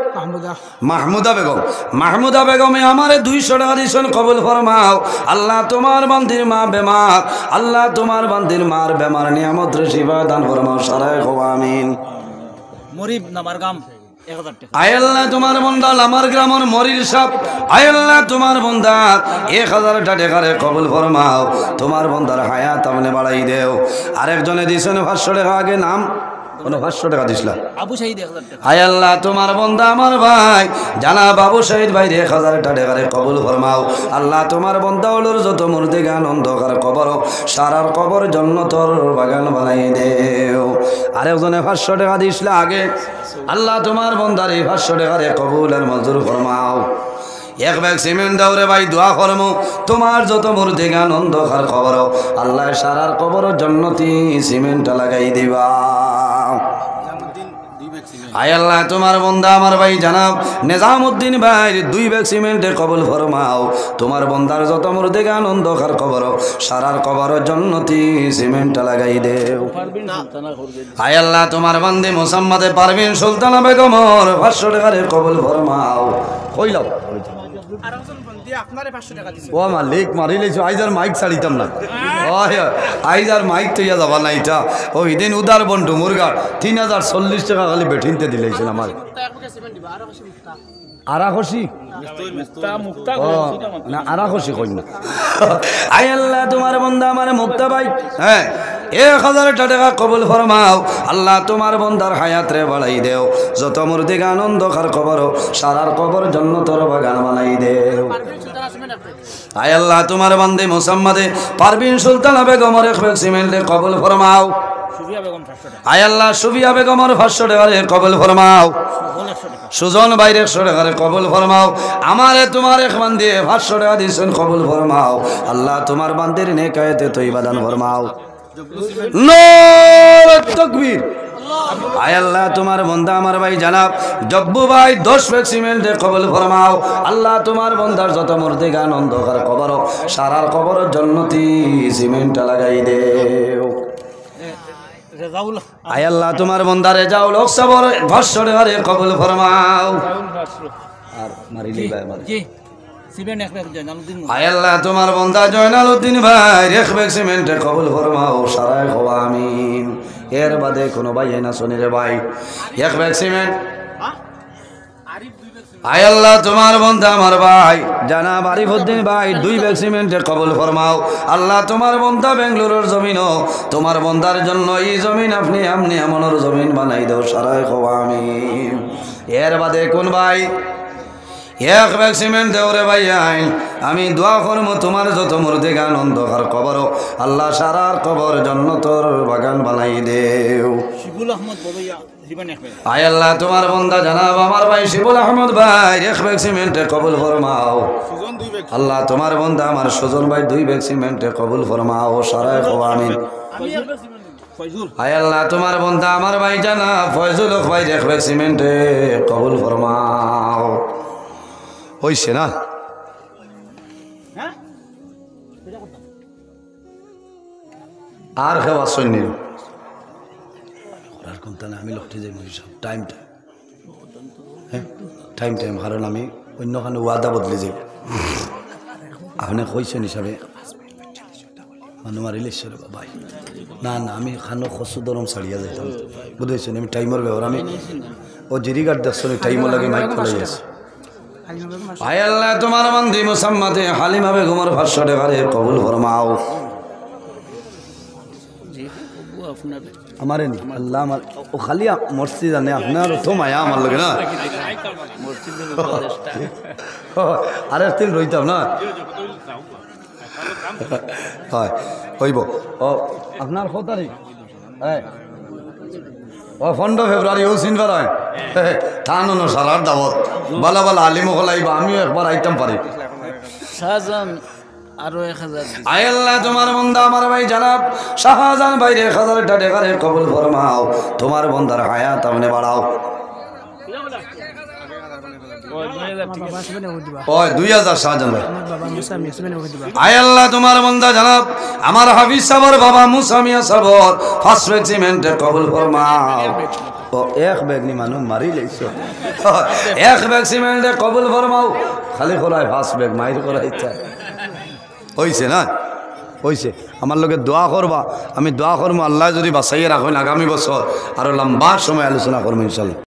A: মাহমুদা বেগমে আমারে 200 টাকা দিছেন কবুল ফরমাও আল্লাহ তোমার বান্দির মা বেমার আল্লাহ তোমার বান্দির মার বেমার নিয়ামত শিফা দান ফরমাও সারায় হো আমিন
C: মরিব নামারগাম 1000 টাকা
A: আয় আল্লাহ তোমার বন্দা আমার গ্রামের মরির সাপ আয় আল্লাহ তোমার বন্দা 1000 টাকারে কবুল ফরমাও তোমার বন্দার হায়াত আপনি বাড়াই দেও আরেকজনে দিছেন 500 টাকা আগে নাম কোন 500 টাকা দিছিলা
C: আবু শহীদ 1000 টাকা
A: আয় আল্লাহ তোমার বন্দা আমার ভাই জানা বাবু শহীদ ভাই 1000 টাকারে কবুল ফরমাও আল্লাহ তোমার বন্দা হলোর যত মুর্দে গান অন্ধকার কবর সারার কবর জান্নাতের বাগান বানাই দেও আরেকজনে 500 টাকা দিছিলা আগে আল্লাহ তোমার বন্দারে 500 টাকারে কবুল আর মঞ্জুর ফরমাও এক ব্যাগ সিমেন্ট দাও রে ভাই দোয়া করমু তোমার যত মুর্দে গান অন্ধকার কবর আল্লাহ সারার কবর জান্নাতি সিমেন্ট লাগাই দিবা আয় আল্লাহ তোমার বন্দা আমার ভাই জানাব নিজামউদ্দিন ভাই 2 ব্যাগ সিমেন্টে কবুল ফরমাও তোমার বন্দার যত মুর্দে গান অন্ধকার কবর সারার কবর জান্নাতি সিমেন্ট লাগাই দেও আয় আল্লাহ তোমার বান্দে মুসাম্মাদে পারভিন সুলতানা বেগমর 500 টাকারে কবুল ফরমাও কইলাও
B: আরেকজন বন্ধু আপনারে 500 টাকা দিছেন
A: ও মালিক মারি লাইছো আইজার মাইক ছাড়িতাম না ওই আইজার মাইক তৈয়া যাবা না এটা ও ইদিন উদার বন্ধু মুরগা 3040 টাকা খালি বেঠিনতে দিলাইছেন আমার আরাখসি না আরাখসি কই না আয় আল্লাহ তোমার বন্দা আমার মুক্তা ভাই হ্যাঁ 1000 টাকা কবুল ফরমাও আল্লাহ তোমার বন্দার হায়াত রে বাড়াই দেও যত মুর্দে আনন্দ খার কবর সারার কবর জান্নাতের বাগান বানাই দেও আয় আল্লাহ তোমার বান্দে মুসাম্মাদে পারভিন সুলতানা বেগমের এক ব্যাগ সিমেন্টে কবুল ফরমাও।
C: সুফিয়া বেগম 500 টাকা,
A: আয় আল্লাহ সুফিয়া বেগমের 500 টাকারে কবুল ফরমাও।
C: সুজন 100 টাকা,
A: সুজন বাইরে 100 টাকারে কবুল ফরমাও। আমারে তোমার এক বান্দে 500 টাকা দিয়েছেন কবুল ফরমাও। আল্লাহ তোমার বান্দের নেকায়েতে তৈবা দান ফরমাও। নারে তাকবীর। আয় আল্লাহ তোমার বন্দা আমার ভাই জানাব জব্বু ভাই 10 ব্যাগ সিমেন্টে কবুল ফরমাও। আল্লাহ তোমার বন্দার যত মুর্দে গান অন্ধকার কবর সারার কবরের জন্নতি সিমেন্টটা লাগাই দেও।
C: রেজাউল
A: আয় আল্লাহ তোমার বন্দারে যাও লোক সবর 500 টাকারে কবুল ফরমাও। আর মারিলি ভাই মারি।
C: জি সিবেন এক ব্যাগ জালালউদ্দিন
A: আয় আল্লাহ তোমার বন্দা জয়নালউদ্দিন ভাই এক ব্যাগ সিমেন্টে কবুল ফরমাও। সারায় খোয়া আমিন। এর বাদে কোনো ভাই না শুনি রে ভাই এক ব্যাগ সিমেন্ট। আয় আল্লাহ তোমার বন্ধা আমার ভাই জানাব আরিফউদ্দিন ভাই 2 ব্যাগ সিমেন্টে কবুল ফরমাও। আল্লাহ তোমার বন্ধা বেঙ্গলুরুর জমিনও তোমার বন্ধার জন্য এই জমিন আপনি এমনর জমিন বানাই দাও। সারায় খোয়া আমিন। এর বাদে কোন ভাই এক ব্যাগ সিমেন্ট দেও রে ভাই আইন। আমি দোয়া করব তোমার যত মুর্দে গান অন্ধকার কবর আল্লাহ সারার কবর জন্নতর বাগান বানাই দেও।
C: শিবুল আহমদ বড়ইয়া সিবেন এক ব্যাগ,
A: আয় আল্লাহ তোমার বন্দা জানাব আমার ভাই শিবুল আহমদ ভাই এক ব্যাগ সিমেন্টে কবুল ফরমাও।
C: সুজন 2 ব্যাগ,
A: আল্লাহ তোমার বন্দা আমার সুজন ভাই 2 ব্যাগ সিমেন্টে কবুল ফরমাও। সারায় খোয়া আমিন।
C: ফয়জুল
A: আয় আল্লাহ তোমার বন্দা আমার ভাই জানা ফয়জুল হক ভাই এক ব্যাগ সিমেন্টে কবুল ফরমাও। হইছে না
C: হ্যাঁ
A: আর খেওয়া সৈন্য আর কোনটা না আমি লক্ষ্যে যাই সব টাইমটা হ্যাঁ টাইম কারণ আমি অন্যখানে ওয়াদা বদলে যাই। আপনি কইছেন হিসাবে মানুষ মারিলেশ্বর ভাই না না আমি খানো খসু দরম ছাড়িয়া যাইতাম বুঝেছেন। আমি টাইমের ব্যবহার আমি ও জিরিগার দেখছেন টাইমও লাগে মাইক ফেলাই আছে। আয় আল্লাহ তোমার বান্দি মুসাম্মাদে হালিমা বেগমের 500 টাকারে কবুল ফরমাও। আমারে নি আল্লাহ আমার ও খালি মসজিদ জানে আপনার তো মায়া আমার লাগে না আরে তিন রইতাম না হয় হইব ও আপনার কত তারিখ হ্যাঁ ও 15 ফেব্রুয়ারি ও সিনবার হয় থানো না সারার দাওয়াত বালা বালা আলিম হলাইবা আমিও একবার আইতাম পারি।
C: শাহজাহান আরো 1000
A: আয় আল্লাহ তোমার বন্দা আমার ভাই জানাব শাহজাহান ভাই 1000 টাকারে কবুল ফরমাও। তোমার বন্দার হায়াত আপনি বাড়াও। ওই 2000 শাহজাহান ভাই। আয় আল্লাহ তোমার বন্দা জানাব আমার হাফিজ সাবর বাবা মুসা মিয়া সাবর 5 ব্যাগ সিমেন্টে কবুল ফরমাও। ও এক ব্যাগ নি মানুষ মারি লইছো এক ব্যাগ সিমেন্টে কবুল ফরমাও। খালি করায় 5 ব্যাগ মাইর করাই ইচ্ছা হইছে না হইছে। আমার লোকে দোয়া করবা আমি দোয়া করবো আল্লাহ যদি বাঁচাইয়ে রাখেন আগামী বছর আরো লম্বা সময় আলোচনা করবো ইনশাল্লাহ।